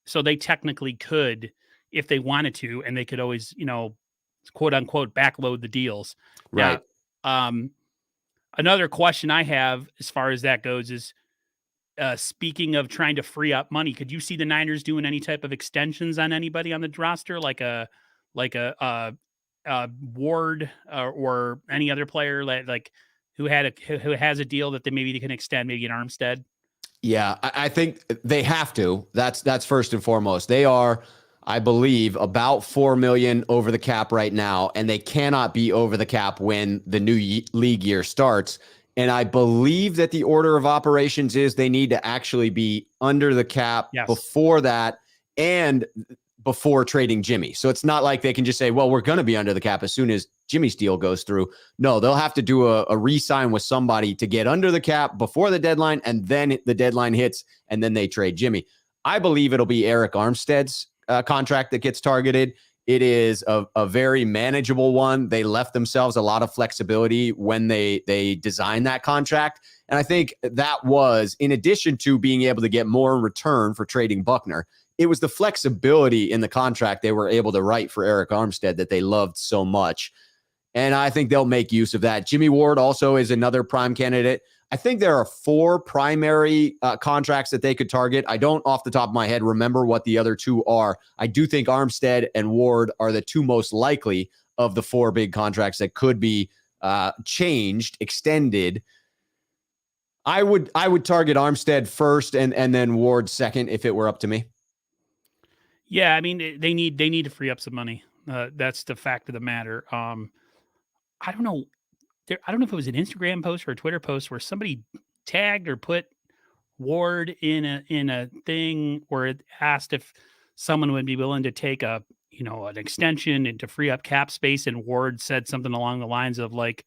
So they technically could, if they wanted to, and they could always, quote unquote, backload the deals. Right. Now, another question I have as far as that goes is, speaking of trying to free up money, could you see the Niners doing any type of extensions on anybody on the roster, like a Ward or any other player like who has a deal that they can extend, maybe an Armstead? Yeah, I think they have to. That's first and foremost. They are I believe, about 4 million over the cap right now, and they cannot be over the cap when the new league year starts. And I believe that the order of operations is they need to actually be under the cap Yes. before that and before trading Jimmy. So it's not like they can just say, well, we're going to be under the cap as soon as Jimmy's deal goes through. No, they'll have to do a re-sign with somebody to get under the cap before the deadline, and then the deadline hits, and then they trade Jimmy. I believe it'll be Eric Armstead's contract that gets targeted. It is a very manageable one. They left themselves a lot of flexibility when they designed that contract. And I think that was, in addition to being able to get more in return for trading Buckner, it was the flexibility in the contract they were able to write for Eric Armstead that they loved so much. And I think they'll make use of that. Jimmy Ward also is another prime candidate. I think there are 4 primary contracts that they could target. I don't, off the top of my head, remember what the other 2 are. I do think Armstead and Ward are the 2 most likely of the 4 big contracts that could be changed, extended. I would target Armstead first and then Ward second if it were up to me. Yeah, I mean, they need to free up some money. That's the fact of the matter. I don't know. I don't know if it was an Instagram post or a Twitter post where somebody tagged or put Ward in a thing where it asked if someone would be willing to take an extension and to free up cap space, and Ward said something along the lines of like,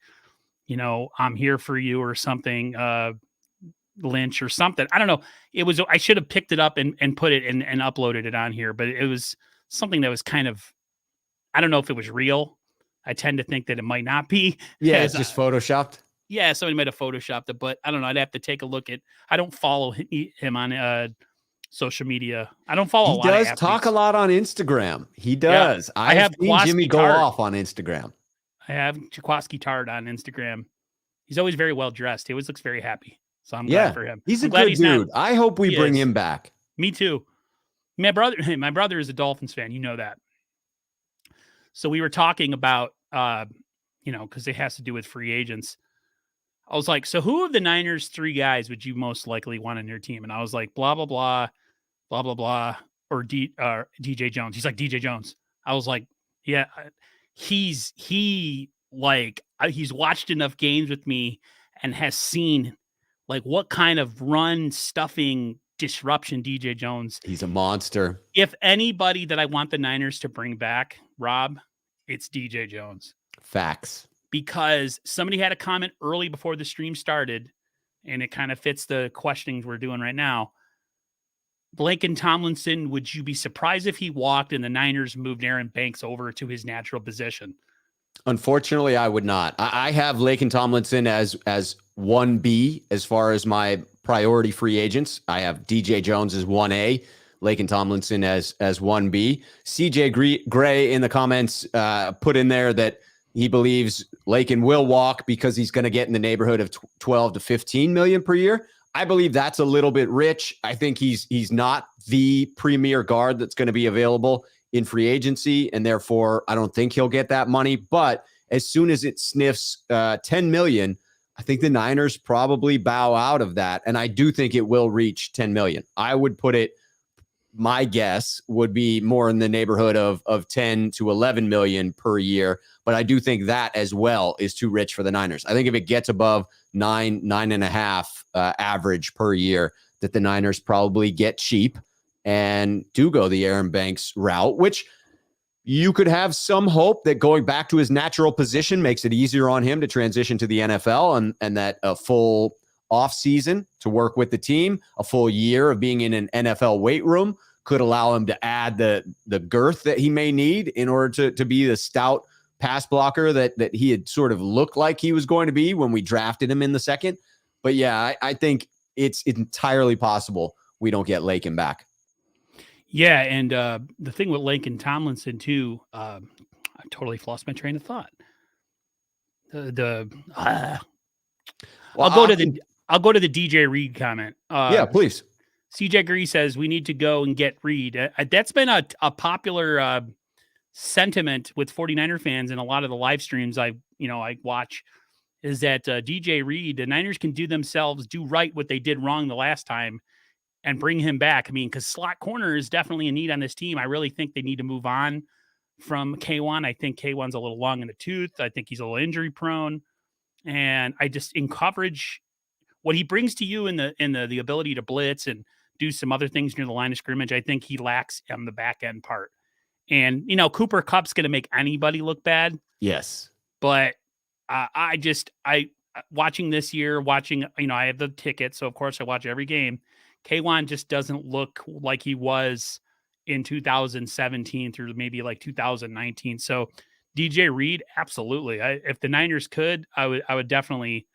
I'm here for you or something, Lynch or something. I don't know. I should have picked it up and put it and uploaded it on here, but it was something that was kind of, I don't know if it was real. I tend to think that it might not be. Yeah, it's just photoshopped. Yeah, somebody might have photoshopped it, but I don't know. I'd have to take a look at. I don't follow him on social media. I don't follow. He does talk a lot on Instagram. He does. Yeah, I have seen Jimmy go off on Instagram. I have Jaquaski Tard on Instagram. He's always very well dressed. He always looks very happy. So I'm glad for him. He's a good dude. I hope we bring him back. Me too. My brother is a Dolphins fan. You know that. So we were talking about, because it has to do with free agents. I was like, so who of the Niners 3 guys would you most likely want on your team? And I was like, blah, blah, blah, blah, blah, blah, or DJ Jones. He's like, DJ Jones. I was like, yeah, he's watched enough games with me and has seen like what kind of run stuffing disruption DJ Jones. He's a monster. If anybody that I want the Niners to bring back, Rob, it's DJ Jones. Facts. Because somebody had a comment early before the stream started, and it kind of fits the questionings we're doing right now. Laken Tomlinson, would you be surprised if he walked and the Niners moved Aaron Banks over to his natural position? Unfortunately, I would not. I have Laken Tomlinson as 1B as far as my priority free agents. I have DJ Jones as 1A, Laken Tomlinson as 1B. CJ Gray in the comments put in there that he believes Laken will walk because he's going to get in the neighborhood of 12 to 15 million per year. I believe that's a little bit rich. I think he's not the premier guard that's going to be available in free agency, and therefore I don't think he'll get that money. But as soon as it sniffs 10 million, I think the Niners probably bow out of that. And I do think it will reach 10 million. I would put it, my guess would be more in the neighborhood of 10 to 11 million per year. But I do think that as well is too rich for the Niners. I think if it gets above 9.5 average per year, that the Niners probably get cheap and do go the Aaron Banks route, which you could have some hope that going back to his natural position makes it easier on him to transition to the NFL, and that a full off season to work with the team, a full year of being in an NFL weight room could allow him to add the girth that he may need in order to be the stout pass blocker that he had sort of looked like he was going to be when we drafted him in the second. But yeah, I think it's entirely possible we don't get Laken back. Yeah, and the thing with Laken Tomlinson too, I totally lost my train of thought. I'll go to the DJ Reed comment. Yeah, please. CJ Gree says we need to go and get Reed. That's been a popular sentiment with 49er fans and a lot of the live streams I watch, is that DJ Reed, the Niners can do right what they did wrong the last time, and bring him back. I mean, because slot corner is definitely a need on this team. I really think they need to move on from K1. I think K1's a little long in the tooth. I think he's a little injury prone. And I just in coverage, what he brings to you in the ability to blitz and do some other things near the line of scrimmage, I think he lacks on the back end part. And Cooper Kupp's going to make anybody look bad, Yes. but I watching this year, I have the ticket, so of course I watch every game. K1 just doesn't look like he was in 2017 through maybe like 2019. So DJ Reed, absolutely. If the Niners could, I would definitely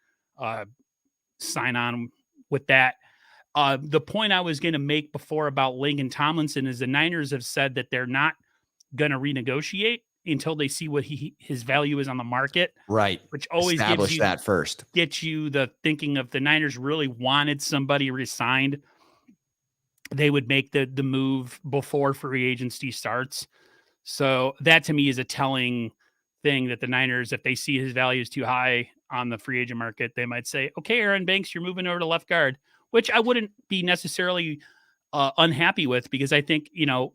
sign on with that. The point I was going to make before about Laken Tomlinson is the Niners have said that they're not going to renegotiate until they see what his value is on the market. Right. Which always establish that first. Gets you the thinking of the Niners really wanted somebody resigned, they would make the move before free agency starts. So that to me is a telling thing that the Niners, if they see his value is too high on the free agent market, they might say, okay, Aaron Banks, you're moving over to left guard, which I wouldn't be necessarily unhappy with, because I think,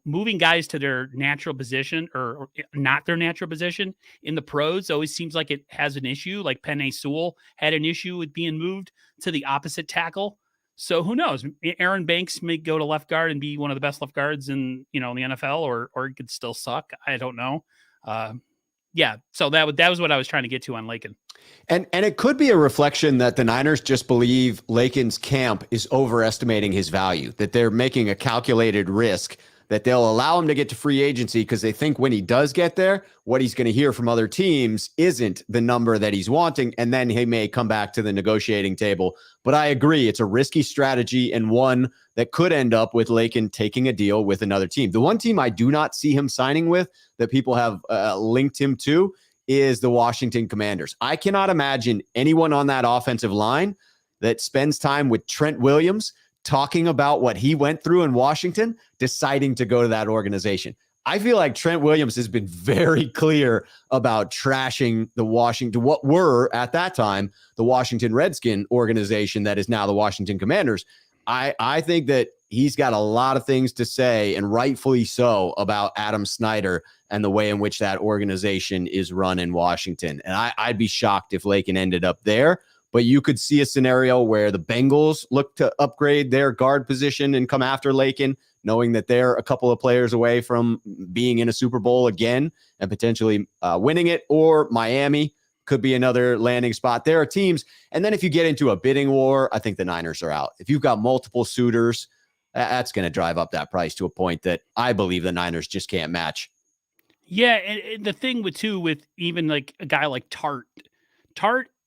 moving guys to their natural position or not their natural position in the pros always seems like it has an issue. Like Penei Sewell had an issue with being moved to the opposite tackle. So who knows? Aaron Banks may go to left guard and be one of the best left guards in the NFL, or it could still suck. I don't know. Yeah. So that was what I was trying to get to on Laken. And it could be a reflection that the Niners just believe Laken's camp is overestimating his value, that they're making a calculated risk, that they'll allow him to get to free agency because they think when he does get there, what he's going to hear from other teams isn't the number that he's wanting, and then he may come back to the negotiating table. But I agree, it's a risky strategy and one that could end up with Laken taking a deal with another team. The one team I do not see him signing with that people have linked him to is the Washington Commanders. I cannot imagine anyone on that offensive line that spends time with Trent Williams talking about what he went through in Washington, deciding to go to that organization. I feel like Trent Williams has been very clear about trashing what were at that time the Washington Redskin organization that is now the Washington Commanders. I think that he's got a lot of things to say, and rightfully so, about Adam Snyder and the way in which that organization is run in Washington. And I'd be shocked if Laken ended up there. But you could see a scenario where the Bengals look to upgrade their guard position and come after Laken, knowing that they're a couple of players away from being in a Super Bowl again and potentially winning it. Or Miami could be another landing spot. There are teams. And then if you get into a bidding war, I think the Niners are out. If you've got multiple suitors, that's going to drive up that price to a point that I believe the Niners just can't match. Yeah, and the thing with even like a guy like Tart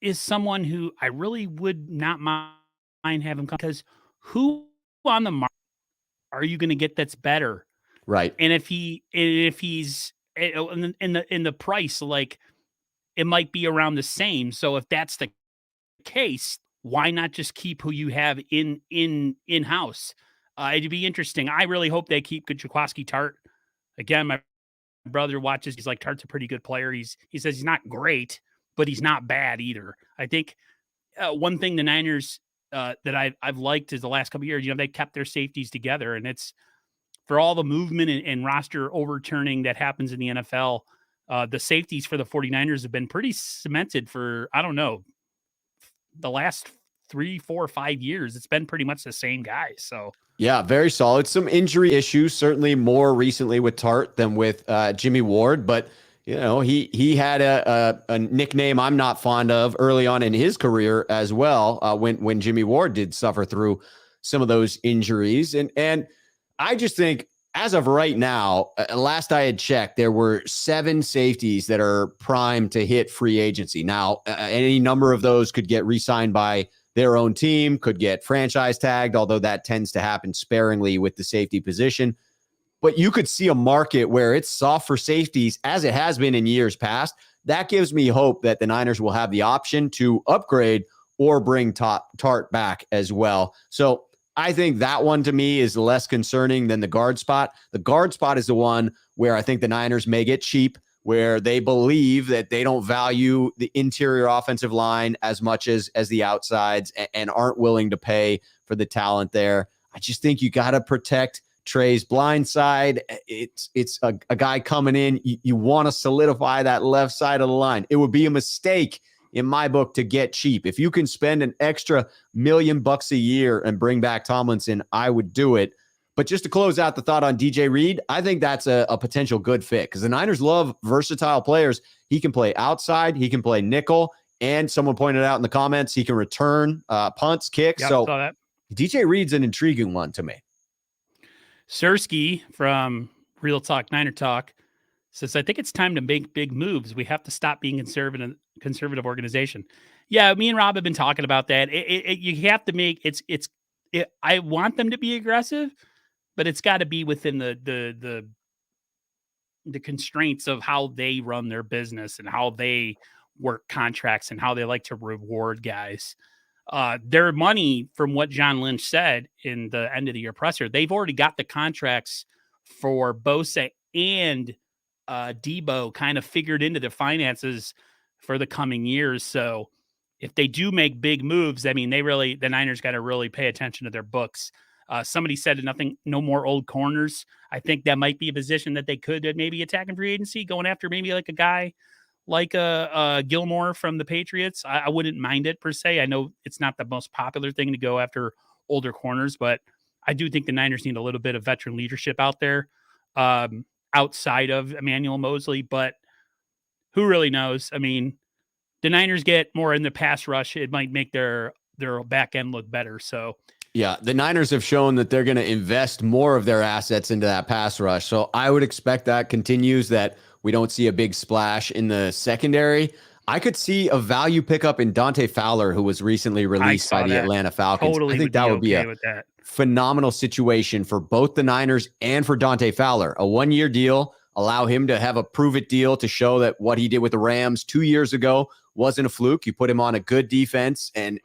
is someone who I really would not mind having come, because who on the market are you going to get that's better? Right. And if he's in the price, like it might be around the same. So if that's the case, why not just keep who you have in house? It'd be interesting. I really hope they keep Jaquiski Tart. Again, my brother watches. He's like, Tart's a pretty good player. He says he's not great, but he's not bad either. I think one thing the Niners that I've liked is the last couple of years, they kept their safeties together, and it's for all the movement and roster overturning that happens in the NFL. The safeties for the 49ers have been pretty cemented for, I don't know, the last 3, 4, 5 years. It's been pretty much the same guys. So yeah, very solid. Some injury issues, certainly more recently with Tart than with Jimmy Ward, but he had a nickname I'm not fond of early on in his career as well, when Jimmy Ward did suffer through some of those injuries. And I just think as of right now, last I had checked, there were 7 safeties that are primed to hit free agency. Now, any number of those could get re-signed by their own team, could get franchise tagged, although that tends to happen sparingly with the safety position. But you could see a market where it's soft for safeties, as it has been in years past. That gives me hope that the Niners will have the option to upgrade or bring Tart back as well. So I think that one to me is less concerning than the guard spot. The guard spot is the one where I think the Niners may get cheap, where they believe that they don't value the interior offensive line as much as the outsides, and aren't willing to pay for the talent there. I just think you got to protect Trey's blind side. It's a guy coming in. You want to solidify that left side of the line. It would be a mistake in my book to get cheap. If you can spend an extra $1 million a year and bring back Tomlinson, I would do it. But just to close out the thought on DJ Reed, I think that's a potential good fit because the Niners love versatile players. He can play outside. He can play nickel. And someone pointed out in the comments, he can return punts, kicks. Yep, so saw that. DJ Reed's an intriguing one to me. Sersky from Real Talk Niner Talk says, I think it's time to make big moves. We have to stop being conservative organization. Yeah, me and Rob have been talking about that. You have to make I want them to be aggressive, but it's got to be within the constraints of how they run their business and how they work contracts and how they like to reward guys. Their money, from what John Lynch said in the end of the year presser, they've already got the contracts for Bosa and Debo kind of figured into the finances for the coming years. So if they do make big moves, I mean, the Niners got to really pay attention to their books. Somebody said no more old corners. I think that might be a position that they could maybe attack in free agency, going after maybe like a guy like Gilmore from the Patriots. I wouldn't mind it per se. I know it's not the most popular thing to go after older corners, but I do think the Niners need a little bit of veteran leadership out there outside of Emmanuel Mosley, but who really knows? I mean, the Niners get more in the pass rush. It might make their back end look better. So yeah, the Niners have shown that they're going to invest more of their assets into that pass rush. So I would expect that continues, that we don't see a big splash in the secondary. I could see a value pickup in Dante Fowler, who was recently released by the Atlanta Falcons. Totally, I think that would be a phenomenal situation for both the Niners and for Dante Fowler. A 1-year deal, allow him to have a prove-it deal to show that what he did with the Rams 2 years ago wasn't a fluke. You put him on a good defense and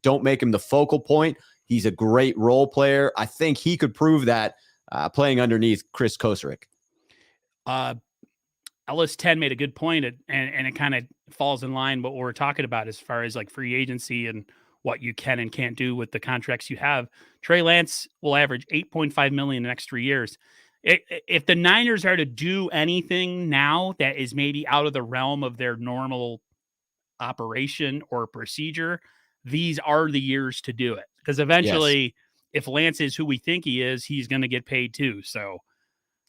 don't make him the focal point. He's a great role player. I think he could prove that playing underneath Chris Kosarick. Ellis 10 made a good point, and it kind of falls in line what we're talking about as far as like free agency and what you can and can't do with the contracts you have. Trey Lance will average $8.5 million in the next 3 years. If the Niners are to do anything now that is maybe out of the realm of their normal operation or procedure, these are the years to do it. Because eventually, if Lance is who we think he is, he's going to get paid too. So,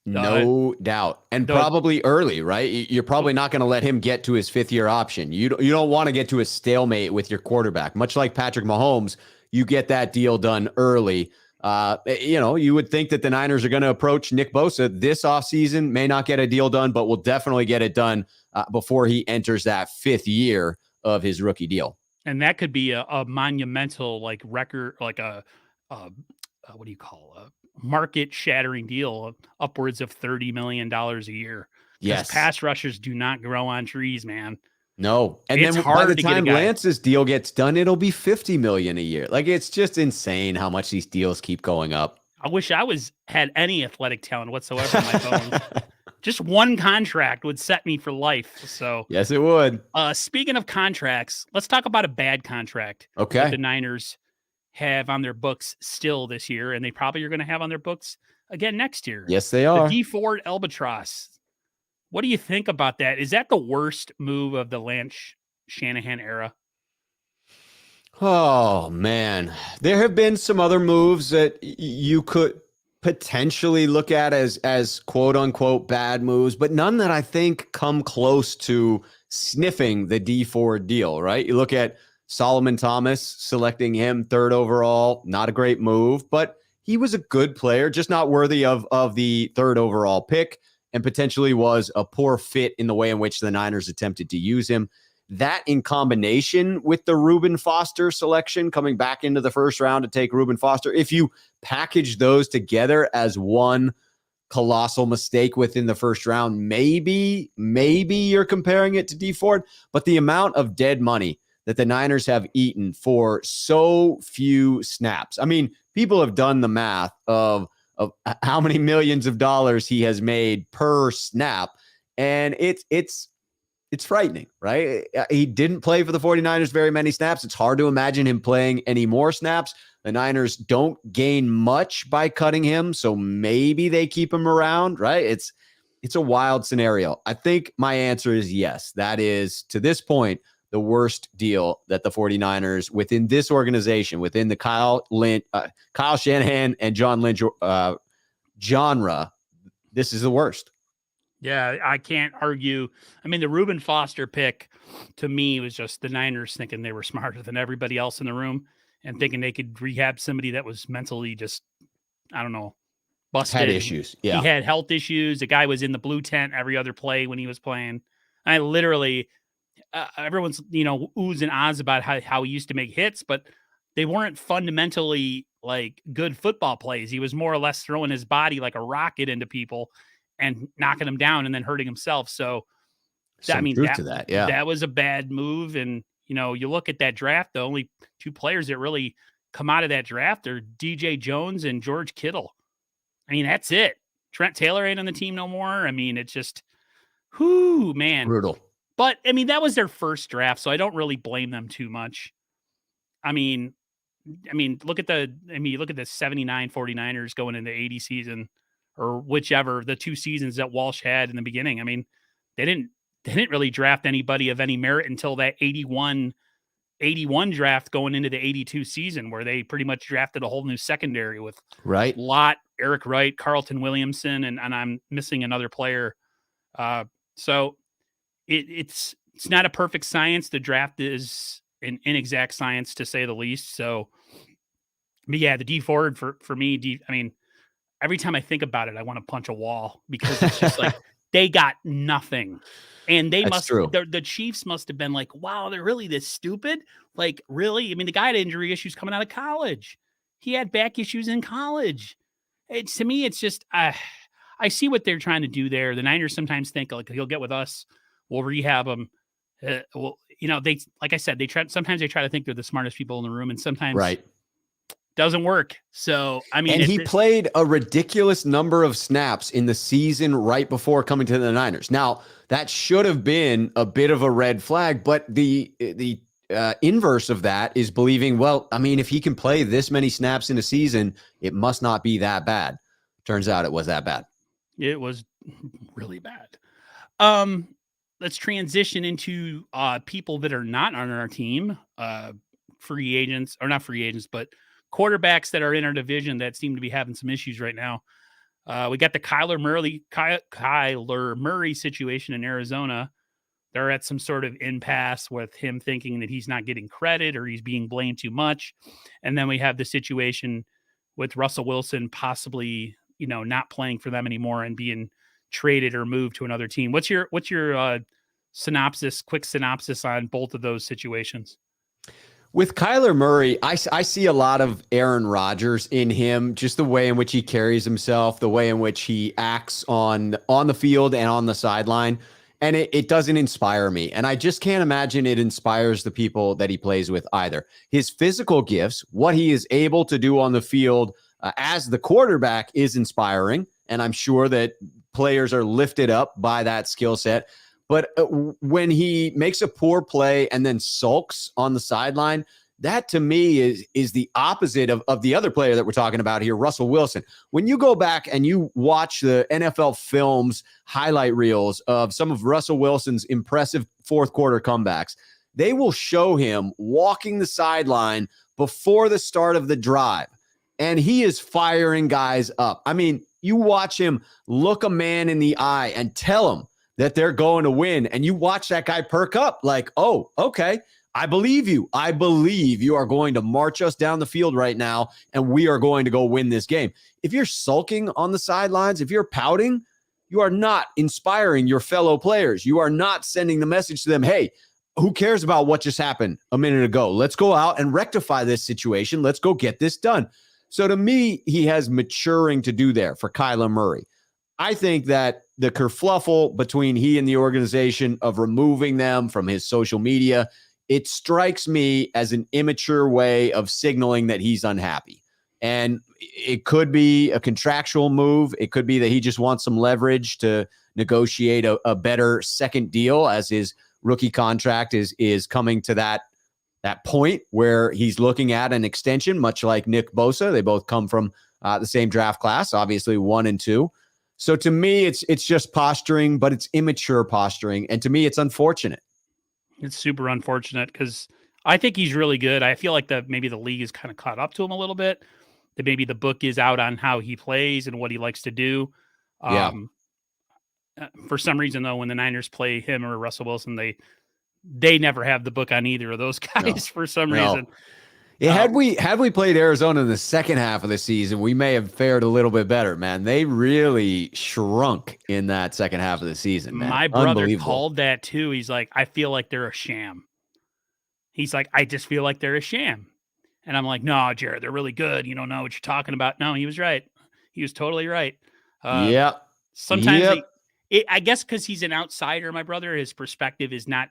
no doubt. And probably early, right? You're probably not going to let him get to his 5th-year option. You don't want to get to a stalemate with your quarterback. Much like Patrick Mahomes, you get that deal done early. You would think that the Niners are going to approach Nick Bosa this offseason, may not get a deal done, but will definitely get it done before he enters that 5th year of his rookie deal. And that could be a monumental record, like a what do you call a market shattering deal, upwards of $30 million a year. Yes. Pass rushers do not grow on trees, man. No. And it's then by the time Lance's deal gets done, it'll be $50 million a year. Like, it's just insane how much these deals keep going up. I wish I had any athletic talent whatsoever in my bones. Just one contract would set me for life. So yes, it would. Speaking of contracts, let's talk about a bad contract. Okay. That the Niners have on their books still this year, and they probably are going to have on their books again next year. Yes, they are. The D Ford Albatross. What do you think about that? Is that the worst move of the Lance Shanahan era? Oh, man. There have been some other moves that you could potentially look at as quote unquote bad moves, but none that I think come close to sniffing the D Ford deal, right? You look at Solomon Thomas, selecting him 3rd overall, not a great move, but he was a good player, just not worthy of the 3rd overall pick, and potentially was a poor fit in the way in which the Niners attempted to use him. That in combination with the Reuben Foster selection coming back into the 1st round to take Reuben Foster, if you package those together as one colossal mistake within the 1st round, maybe you're comparing it to D Ford, but the amount of dead money that the Niners have eaten for so few snaps. I mean, people have done the math of how many millions of dollars he has made per snap, and it's it's frightening, right? He didn't play for the 49ers very many snaps. It's hard to imagine him playing any more snaps. The Niners don't gain much by cutting him, so maybe they keep him around, right? It's a wild scenario. I think my answer is yes. That is, to this point, the worst deal that the 49ers within this organization, within the Kyle Shanahan and John Lynch genre, this is the worst. Yeah, I can't argue. I mean, the Reuben Foster pick to me was just the Niners thinking they were smarter than everybody else in the room and thinking they could rehab somebody that was mentally just, I don't know, busted. Had issues. Yeah. He had health issues. The guy was in the blue tent every other play when he was playing. I literally, everyone's, oohs and ahs about how he used to make hits, but they weren't fundamentally like good football plays. He was more or less throwing his body like a rocket into people and knocking him down and then hurting himself. So Truth to that. Yeah. that was a bad move. And, you look at that draft, the only two players that really come out of that draft are DJ Jones and George Kittle. I mean, that's it. Trent Taylor ain't on the team no more. I mean, it's just, man. Brutal. But I mean, that was their first draft, so I don't really blame them too much. I mean, look at the 79 49ers going into 80 season or whichever, the two seasons that Walsh had in the beginning. I mean, they didn't really draft anybody of any merit until that 81 draft going into the 82 season, where they pretty much drafted a whole new secondary with Lott, Eric Wright, Carlton Williamson, and I'm missing another player. So it's not a perfect science. The draft is an inexact science, to say the least. So, but yeah, the D forward for me, I mean, every time I think about it, I want to punch a wall, because it's just like they got nothing. And the Chiefs must have been like, wow, they're really this stupid? Like, really? I mean, the guy had injury issues coming out of college. He had back issues in college. To me, it's just, I see what they're trying to do there. The Niners sometimes think, like, he'll get with us, we'll rehab him. They, like I said, sometimes they try to think they're the smartest people in the room, and sometimes doesn't work. So, I mean, and he played a ridiculous number of snaps in the season right before coming to the Niners. Now, that should have been a bit of a red flag, but the inverse of that is believing, well, I mean, if he can play this many snaps in a season, it must not be that bad. Turns out it was that bad. It was really bad. Let's transition into people that are not on our team, free agents, or not free agents, but quarterbacks that are in our division that seem to be having some issues right now. We got the Kyler Murray situation in Arizona. They're at some sort of impasse with him thinking that he's not getting credit or he's being blamed too much. And then we have the situation with Russell Wilson possibly, not playing for them anymore and being traded or moved to another team. What's your quick synopsis on both of those situations? With Kyler Murray, I see a lot of Aaron Rodgers in him, just the way in which he carries himself, the way in which he acts on the field and on the sideline. And it doesn't inspire me. And I just can't imagine it inspires the people that he plays with either. His physical gifts, what he is able to do on the field as the quarterback, is inspiring. And I'm sure that players are lifted up by that skill set. But when he makes a poor play and then sulks on the sideline, that to me is the opposite of the other player that we're talking about here, Russell Wilson. When you go back and you watch the NFL Films highlight reels of some of Russell Wilson's impressive fourth quarter comebacks, they will show him walking the sideline before the start of the drive, and he is firing guys up. I mean, you watch him look a man in the eye and tell him that they're going to win. And you watch that guy perk up like, oh, okay, I believe you. I believe you are going to march us down the field right now, and we are going to go win this game. If you're sulking on the sidelines, if you're pouting, you are not inspiring your fellow players. You are not sending the message to them, hey, who cares about what just happened a minute ago? Let's go out and rectify this situation. Let's go get this done. So to me, he has maturing to do there for Kyler Murray. I think that the kerfluffle between he and the organization of removing them from his social media, it strikes me as an immature way of signaling that he's unhappy. And it could be a contractual move. It could be that he just wants some leverage to negotiate a better second deal as his rookie contract is coming to that point where he's looking at an extension, much like Nick Bosa. They both come from the same draft class, obviously 1 and 2. So to me, it's just posturing, but it's immature posturing. And to me, it's unfortunate. It's super unfortunate because I think he's really good. I feel like maybe the league is kind of caught up to him a little bit. That maybe the book is out on how he plays and what he likes to do. Yeah. For some reason, though, when the Niners play him or Russell Wilson, they never have the book on either of those guys for some reason. Yeah, had we played Arizona in the second half of the season, we may have fared a little bit better, man. They really shrunk in that second half of the season, man. My brother called that too. He's like, I feel like they're a sham. He's like, I just feel like they're a sham. And I'm like, no, Jared, they're really good. You don't know what you're talking about. No, he was right. He was totally right. Sometimes I guess because he's an outsider, my brother, his perspective is not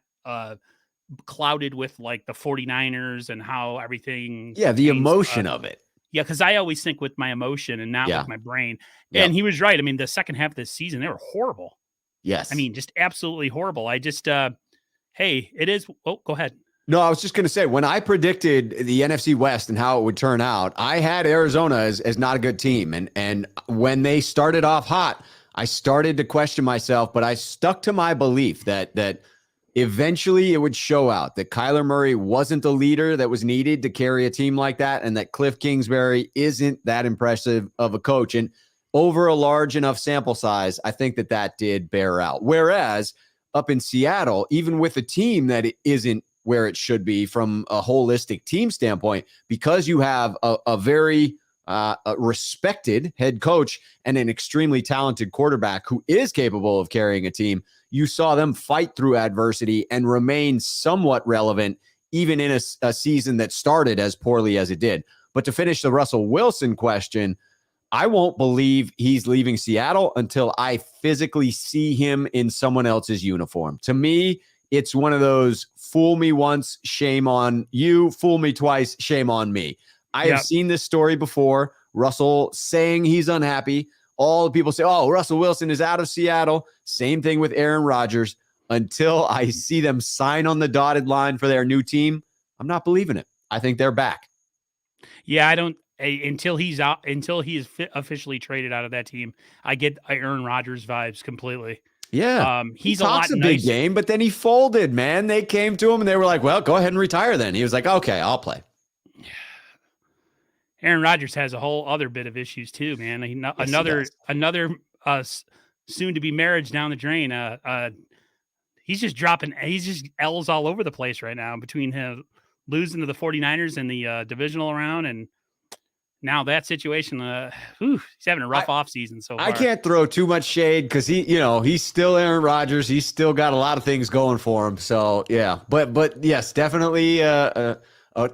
clouded with like the 49ers and how everything. Yeah, the emotion of it. Yeah, because I always think with my emotion and not with my brain. And he was right. I mean, the second half of this season, they were horrible. Yes. I mean, just absolutely horrible. I just, hey, it is. Oh, go ahead. No, I was just going to say, when I predicted the NFC West and how it would turn out, I had Arizona as not a good team. And when they started off hot, I started to question myself, but I stuck to my belief that eventually it would show out that Kyler Murray wasn't the leader that was needed to carry a team like that, and that Cliff Kingsbury isn't that impressive of a coach. And over a large enough sample size, I think that did bear out. Whereas up in Seattle, even with a team that isn't where it should be from a holistic team standpoint, because you have a very respected head coach and an extremely talented quarterback who is capable of carrying a team, you saw them fight through adversity and remain somewhat relevant, even in a season that started as poorly as it did. But to finish the Russell Wilson question, I won't believe he's leaving Seattle until I physically see him in someone else's uniform. To me, it's one of those fool me once, shame on you, fool me twice, shame on me. I have seen this story before. Russell saying he's unhappy. All the people say, oh, Russell Wilson is out of Seattle. Same thing with Aaron Rodgers. Until I see them sign on the dotted line for their new team, I'm not believing it. I think they're back. Yeah, I don't. Until he's out, until he is officially traded out of that team, I get Aaron Rodgers vibes completely. Yeah, he's he talks a big game, but then he folded, man. They came to him and they were like, well, go ahead and retire then. He was like, okay, I'll play. Aaron Rodgers has a whole other bit of issues too, man. Another soon to be marriage down the drain. He's just L's all over the place right now between him losing to the 49ers in the divisional round, and now that situation, he's having a rough offseason so far. I can't throw too much shade because he's still Aaron Rodgers. He's still got a lot of things going for him. So yeah, but yes, definitely a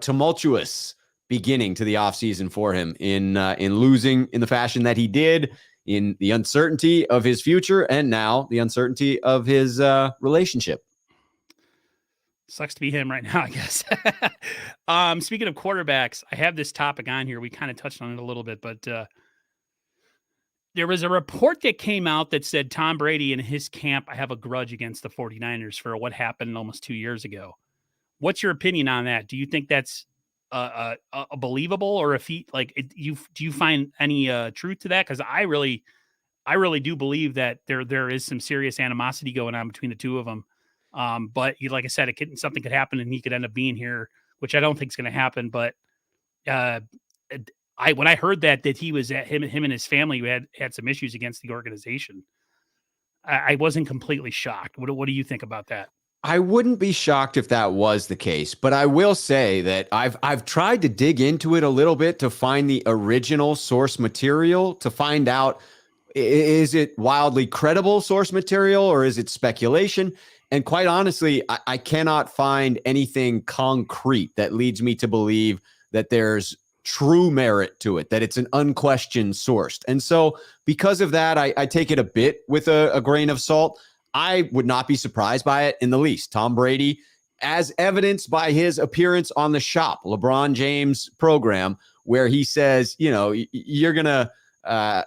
tumultuous beginning to the offseason for him in losing in the fashion that he did, in the uncertainty of his future, and now the uncertainty of his relationship. Sucks to be him right now, I guess. Speaking of quarterbacks, I have this topic on here. We kind of touched on it a little bit, but there was a report that came out that said Tom Brady and his camp have a grudge against the 49ers for what happened almost 2 years ago. What's your opinion on that? Do you think that's a believable, or do you find any truth to that? Because I really do believe that there is some serious animosity going on between the two of them. But like I said, something could happen and he could end up being here, which I don't think is going to happen. But when I heard that he was at him and his family had some issues against the organization, I wasn't completely shocked. What do you think about that? I wouldn't be shocked if that was the case, but I will say that I've tried to dig into it a little bit to find the original source material, to find out, is it wildly credible source material or is it speculation? And quite honestly, I cannot find anything concrete that leads me to believe that there's true merit to it, that it's an unquestioned source. And so because of that, I take it a bit with a grain of salt. I would not be surprised by it in the least. Tom Brady, as evidenced by his appearance on the Shop, LeBron James program, where he says, you're going to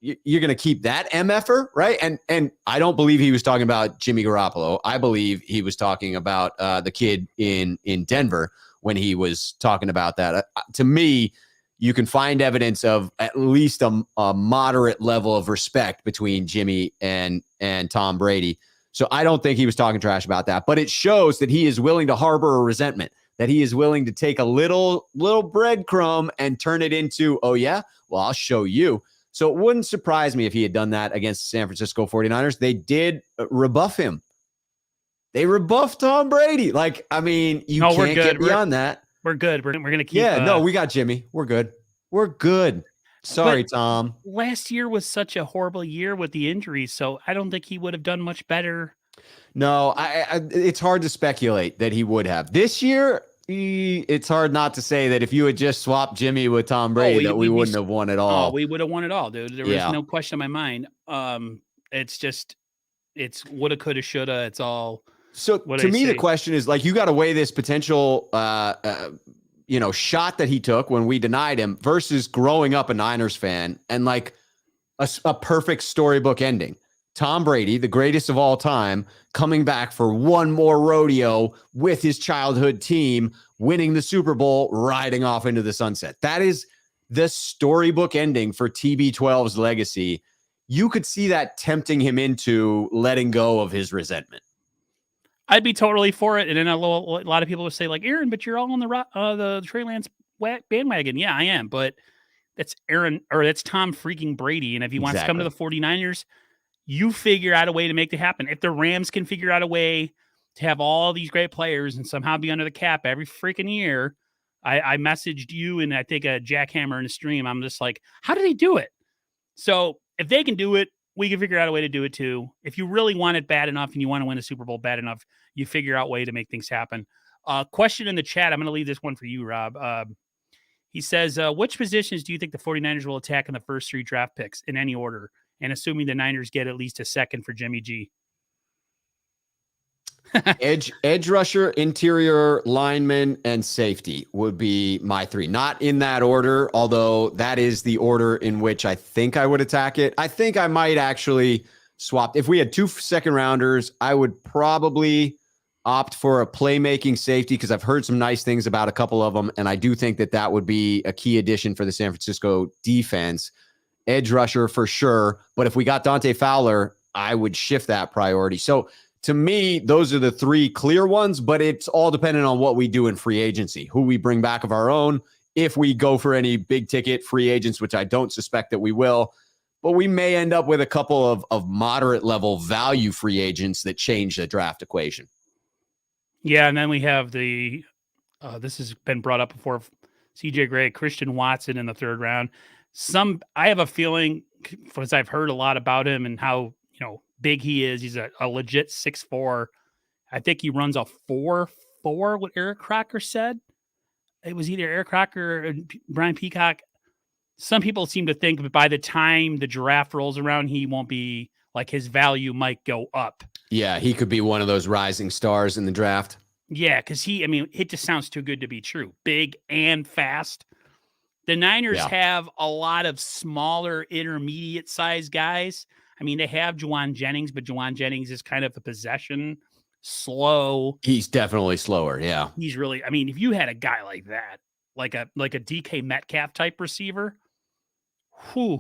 you're going to keep that MFer, right? And I don't believe he was talking about Jimmy Garoppolo. I believe he was talking about the kid in Denver when he was talking about that. To me, you can find evidence of at least a moderate level of respect between Jimmy and Tom Brady. So I don't think he was talking trash about that, but it shows that he is willing to harbor a resentment, that he is willing to take a little breadcrumb and turn it into, oh yeah, well, I'll show you. So it wouldn't surprise me if he had done that against the San Francisco 49ers. They did rebuff him. They rebuffed Tom Brady. Like, I mean, you can't get beyond that. We're good. We're going to keep. Yeah, no, we got Jimmy. We're good. We're good. Sorry, Tom. Last year was such a horrible year with the injuries, so I don't think he would have done much better. No, it's hard to speculate that he would have. This year, it's hard not to say that if you had just swapped Jimmy with Tom Brady, that we wouldn't have won it all. Oh, we would have won it all, dude. There was no question in my mind. It's just, it's woulda, coulda, shoulda. It's all. So to me, the question is, like, you got to weigh this potential, shot that he took when we denied him versus growing up a Niners fan and like a perfect storybook ending. Tom Brady, the greatest of all time, coming back for one more rodeo with his childhood team, winning the Super Bowl, riding off into the sunset. That is the storybook ending for TB12's legacy. You could see that tempting him into letting go of his resentment. I'd be totally for it. And then a lot of people would say, like, Aaron, but you're all on the Trey Lance bandwagon. Yeah, I am. But that's that's Tom freaking Brady. And if he wants to come to the 49ers, you figure out a way to make it happen. If the Rams can figure out a way to have all these great players and somehow be under the cap every freaking year, I messaged you and I think a Jackhammer in the stream. I'm just like, how do they do it? So if they can do it, we can figure out a way to do it too. If you really want it bad enough and you want to win a Super Bowl bad enough, you figure out a way to make things happen. Question in the chat. I'm going to leave this one for you, Rob. He says, which positions do you think the 49ers will attack in the first 3 draft picks in any order? And assuming the Niners get at least a second for Jimmy G. edge rusher, interior lineman, and safety would be my 3. Not in that order, although that is the order in which I think I would attack it. I think I might actually swap. If we had 2 second rounders, I would probably opt for a playmaking safety because I've heard some nice things about a couple of them, and I do think that would be a key addition for the San Francisco defense. Edge rusher for sure, but if we got Dante Fowler, I would shift that priority. So to me, those are the 3 clear ones, but it's all dependent on what we do in free agency, who we bring back of our own, if we go for any big ticket free agents, which I don't suspect that we will, but we may end up with a couple of moderate level value free agents that change the draft equation. Yeah, and then we have this has been brought up before, CJ Gray, Christian Watson in the 3rd round. I have a feeling, because I've heard a lot about him and how, big he is. He's a legit 6'4". I think he runs a 4.4, what Eric Crocker said. It was either Eric Crocker or Brian Peacock. Some people seem to think that by the time the draft rolls around, he won't be, like, his value might go up. Yeah, he could be one of those rising stars in the draft. Yeah, because it just sounds too good to be true. Big and fast. The Niners have a lot of smaller, intermediate-sized guys. I mean, they have Juwan Jennings, but Juwan Jennings is kind of a possession, slow. He's definitely slower, yeah. He's really, if you had a guy like that, like a DK Metcalf type receiver, we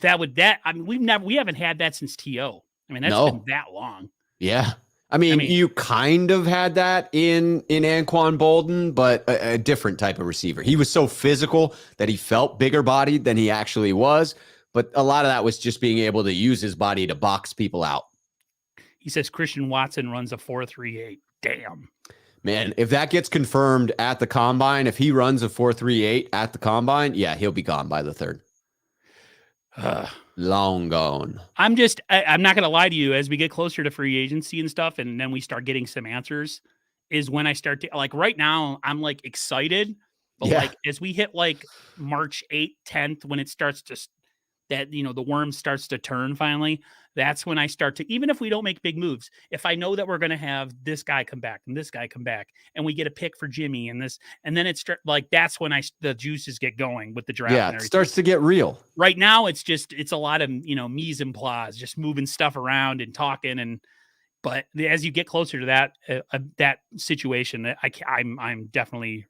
haven't had that since T.O. That's been that long. Yeah. You kind of had that in Anquan Bolden, but a different type of receiver. He was so physical that he felt bigger bodied than he actually was. But a lot of that was just being able to use his body to box people out. He says Christian Watson runs a 4.38. Damn. Man, if that gets confirmed at the combine, if he runs a 4.38 at the combine, yeah, he'll be gone by the 3rd. Long gone. I'm not going to lie to you. As we get closer to free agency and stuff, and then we start getting some answers, is when I start to, like, right now, I'm like excited. But like, as we hit like March 8th, 10th, when it starts to, that, the worm starts to turn finally, that's when I start to, even if we don't make big moves, if I know that we're going to have this guy come back and this guy come back and we get a pick for Jimmy and this, and then it's like, that's when the juices get going with the draft Yeah, and it everything. starts to get real. Right now, it's a lot of, mise en place, just moving stuff around and talking. But as you get closer to that situation, I'm definitely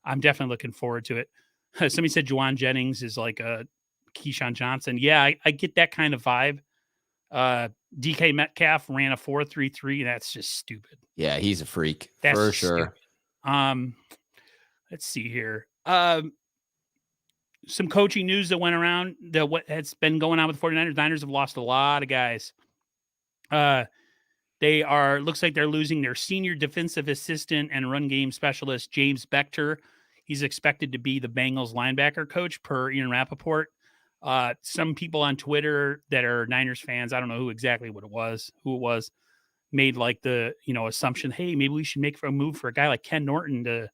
looking forward to it. Somebody said Juwan Jennings is like a Keyshawn Johnson. Yeah, I get that kind of vibe. DK Metcalf ran a 4.33. That's just stupid. Yeah, he's a freak That's for sure. Stupid. Let's see here. Some coaching news that went around, what has been going on with the 49ers. Niners have lost a lot of guys. Looks like they're losing their senior defensive assistant and run game specialist, James Bechter. He's expected to be the Bengals linebacker coach per Ian Rappaport. Some people on Twitter that are Niners fans, I don't know who it was, made like the, assumption, hey, maybe we should make a move for a guy like Ken Norton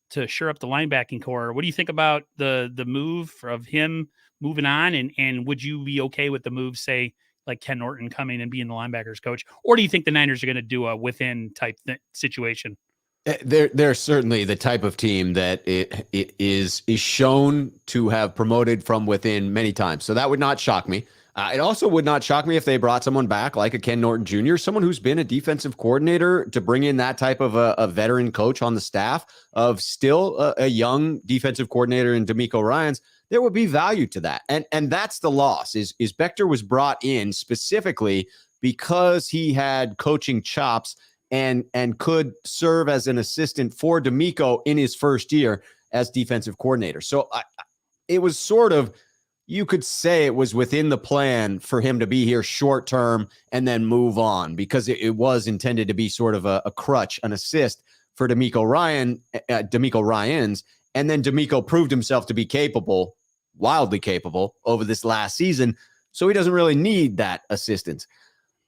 to shore up the linebacking core. What do you think about the move of him moving on? And would you be okay with the move, say, like Ken Norton coming and being the linebackers coach? Or do you think the Niners are going to do a within type situation? They're certainly the type of team that it is shown to have promoted from within many times. So that would not shock me. It also would not shock me if they brought someone back like a Ken Norton Jr., someone who's been a defensive coordinator, to bring in that type of a veteran coach on the staff of still a young defensive coordinator in D'Amico Ryans. There would be value to that. And that's the loss is Bechter was brought in specifically because he had coaching chops and could serve as an assistant for D'Amico in his first year as defensive coordinator. So it was sort of, you could say it was within the plan for him to be here short term and then move on, because it was intended to be sort of a crutch, an assist for D'Amico Ryans. And then D'Amico proved himself to be capable, wildly capable, over this last season. So he doesn't really need that assistance.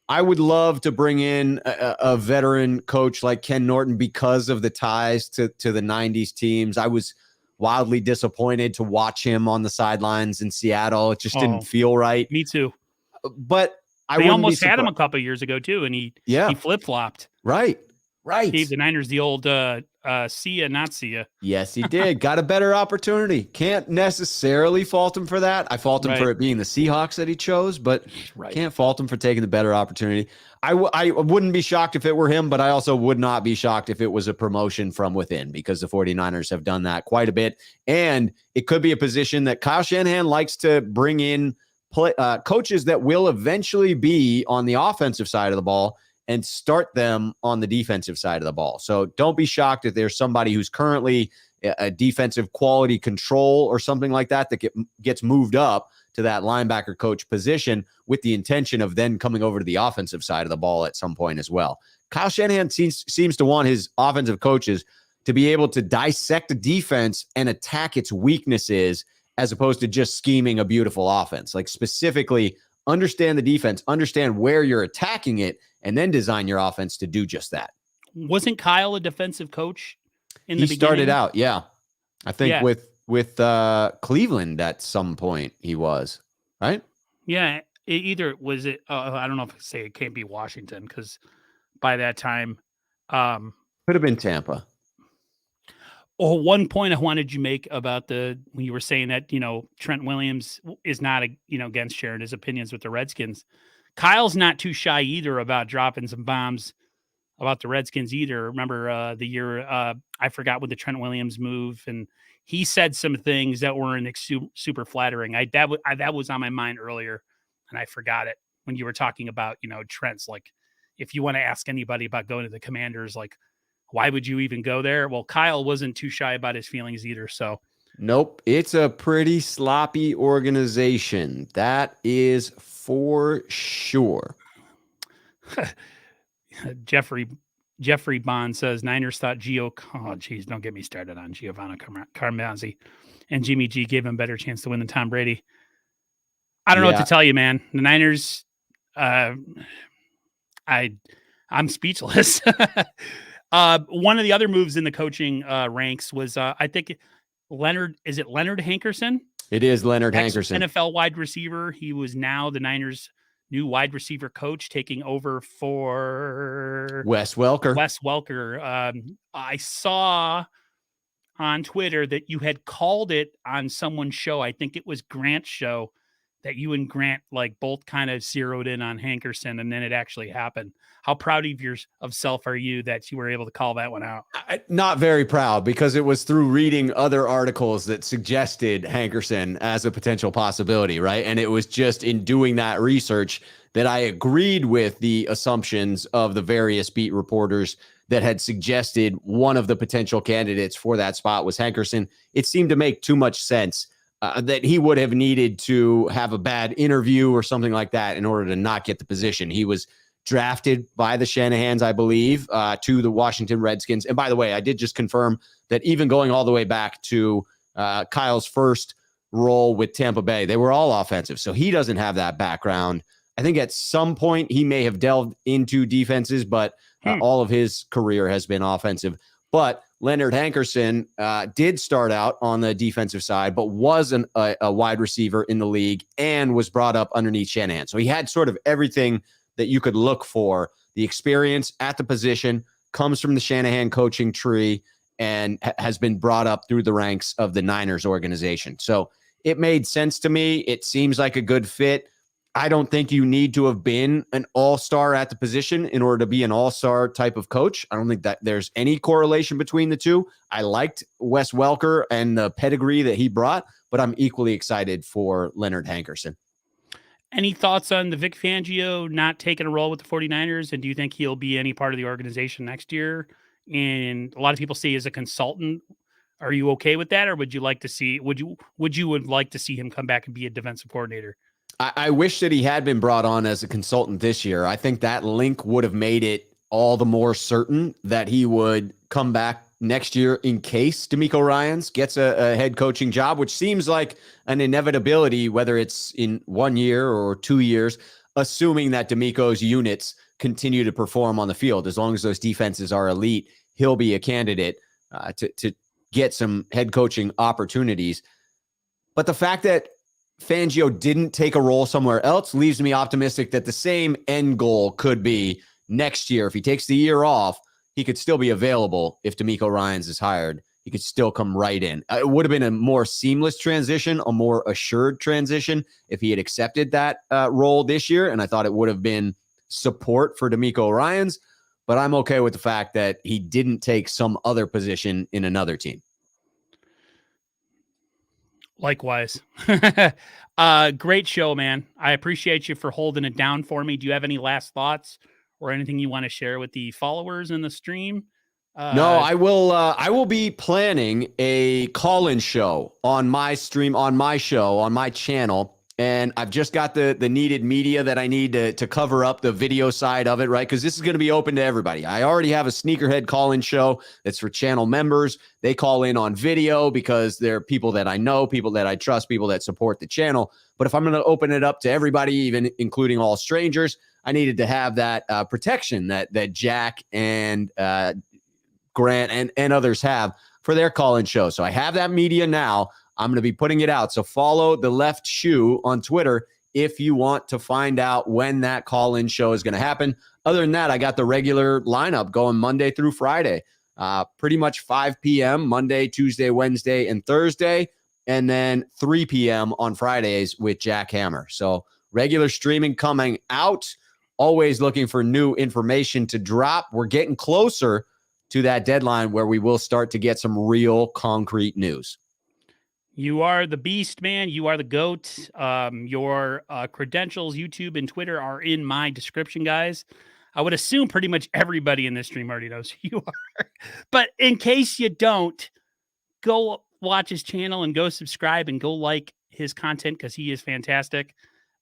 I would love to bring in a veteran coach like Ken Norton because of the ties to the 90s teams. I was wildly disappointed to watch him on the sidelines in Seattle. It just didn't feel right. Me too. But they almost had him a couple of years ago too, and he flip-flopped. Right. Gave the Niners the old see ya, not see ya. Yes, he did. Got a better opportunity. Can't necessarily fault him for that. I fault him for it being the Seahawks that he chose, but can't fault him for taking the better opportunity. I wouldn't be shocked if it were him, but I also would not be shocked if it was a promotion from within, because the 49ers have done that quite a bit. And it could be a position that Kyle Shanahan likes to bring in coaches that will eventually be on the offensive side of the ball and start them on the defensive side of the ball. So don't be shocked if there's somebody who's currently a defensive quality control or something like that gets moved up to that linebacker coach position with the intention of then coming over to the offensive side of the ball at some point as well. Kyle Shanahan seems to want his offensive coaches to be able to dissect a defense and attack its weaknesses, as opposed to just scheming a beautiful offense. Like, specifically understand the defense, understand where you're attacking it, and then design your offense to do just that. Wasn't Kyle a defensive coach in the beginning? He started out, yeah. I think with Cleveland at some point he was, right? Yeah, I don't know if I say it can't be Washington, because by that time, could have been Tampa. One point I wanted you make about when you were saying that, Trent Williams is not, against sharing his opinions with the Redskins. Kyle's not too shy either about dropping some bombs about the Redskins either. Remember the year, I forgot, with the Trent Williams move, and he said some things that weren't super flattering. That was on my mind earlier, and I forgot it when you were talking about, Trent's, like, if you want to ask anybody about going to the Commanders, like, why would you even go there? Well, Kyle wasn't too shy about his feelings either. So, nope, it's a pretty sloppy organization. That is for sure. Jeffrey Bond says Niners thought don't get me started on Giovanni Carmazzi and Jimmy G gave him a better chance to win than Tom Brady. I don't know what to tell you, man. The Niners, I'm speechless. One of the other moves in the coaching ranks was, I think, Leonard Hankerson? It is Leonard Hankerson. Ex-NFL wide receiver. He was now the Niners' new wide receiver coach, taking over for Wes Welker. Wes Welker. I saw on Twitter that you had called it on someone's show. I think it was Grant's show, that you and Grant like both kind of zeroed in on Hankerson, and then it actually happened. How proud of self are you that you were able to call that one out? Not very proud, because it was through reading other articles that suggested Hankerson as a potential possibility, right? And it was just in doing that research that I agreed with the assumptions of the various beat reporters that had suggested one of the potential candidates for that spot was Hankerson. It seemed to make too much sense that he would have needed to have a bad interview or something like that in order to not get the position. He was drafted by the Shanahans, I believe, to the Washington Redskins. And by the way, I did just confirm that even going all the way back to Kyle's first role with Tampa Bay, they were all offensive. So he doesn't have that background. I think at some point he may have delved into defenses, but all of his career has been offensive. But Leonard Hankerson did start out on the defensive side, but was a wide receiver in the league and was brought up underneath Shanahan. So he had sort of everything that you could look for. The experience at the position comes from the Shanahan coaching tree and has been brought up through the ranks of the Niners organization. So it made sense to me. It seems like a good fit. I don't think you need to have been an all-star at the position in order to be an all-star type of coach. I don't think that there's any correlation between the two. I liked Wes Welker and the pedigree that he brought, but I'm equally excited for Leonard Hankerson. Any thoughts on the Vic Fangio not taking a role with the 49ers? And do you think he'll be any part of the organization next year? And a lot of people see as a consultant. Are you okay with that? Or would you like to see, would you like to see him come back and be a defensive coordinator? I wish that he had been brought on as a consultant this year. I think that link would have made it all the more certain that he would come back next year in case DeMeco Ryans gets a head coaching job, which seems like an inevitability, whether it's in 1 year or 2 years, assuming that DeMeco's units continue to perform on the field. As long as those defenses are elite, he'll be a candidate to get some head coaching opportunities. But the fact that Fangio didn't take a role somewhere else leaves me optimistic that the same end goal could be next year. If he takes the year off, he could still be available. If DeMeco Ryans is hired, he could still come right in. It would have been a more seamless transition, a more assured transition if he had accepted that role this year. And I thought it would have been support for DeMeco Ryans, but I'm okay with the fact that he didn't take some other position in another team. Likewise. Great show, man. I appreciate you for holding it down for me. Do you have any last thoughts or anything you want to share with the followers in the stream? No, I will be planning a call-in show on my stream, on my show, on my channel. And I've just got the needed media that I need to cover up the video side of it, right? Because this is going to be open to everybody. I already have a Sneakerhead call-in show that's for channel members. They call in on video because they're people that I know, people that I trust, people that support the channel. But if I'm going to open it up to everybody, even including all strangers, I needed to have that protection that Jack and Grant and others have for their call-in show. So I have that media now. I'm going to be putting it out. So follow the Left Schuh on Twitter if you want to find out when that call-in show is going to happen. Other than that, I got the regular lineup going Monday through Friday, pretty much 5 p.m. Monday, Tuesday, Wednesday, and Thursday, and then 3 p.m. on Fridays with Jack Hammer. So regular streaming coming out, always looking for new information to drop. We're getting closer to that deadline where we will start to get some real concrete news. You are the beast, man. You are the GOAT. Your credentials, YouTube and Twitter, are in my description, guys. I would assume pretty much everybody in this stream already knows who you are. But in case you don't, go watch his channel and go subscribe and go like his content because he is fantastic.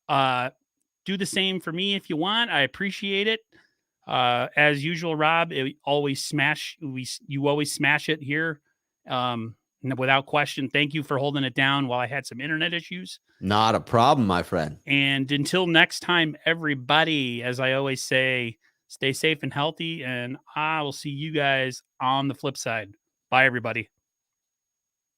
Do the same for me if you want. I appreciate it. As usual, Rob, you always smash it here. Without question, thank you for holding it down while I had some internet issues. Not a problem, my friend. And until next time, everybody, as I always say, stay safe and healthy, and I will see you guys on the flip side. Bye, everybody.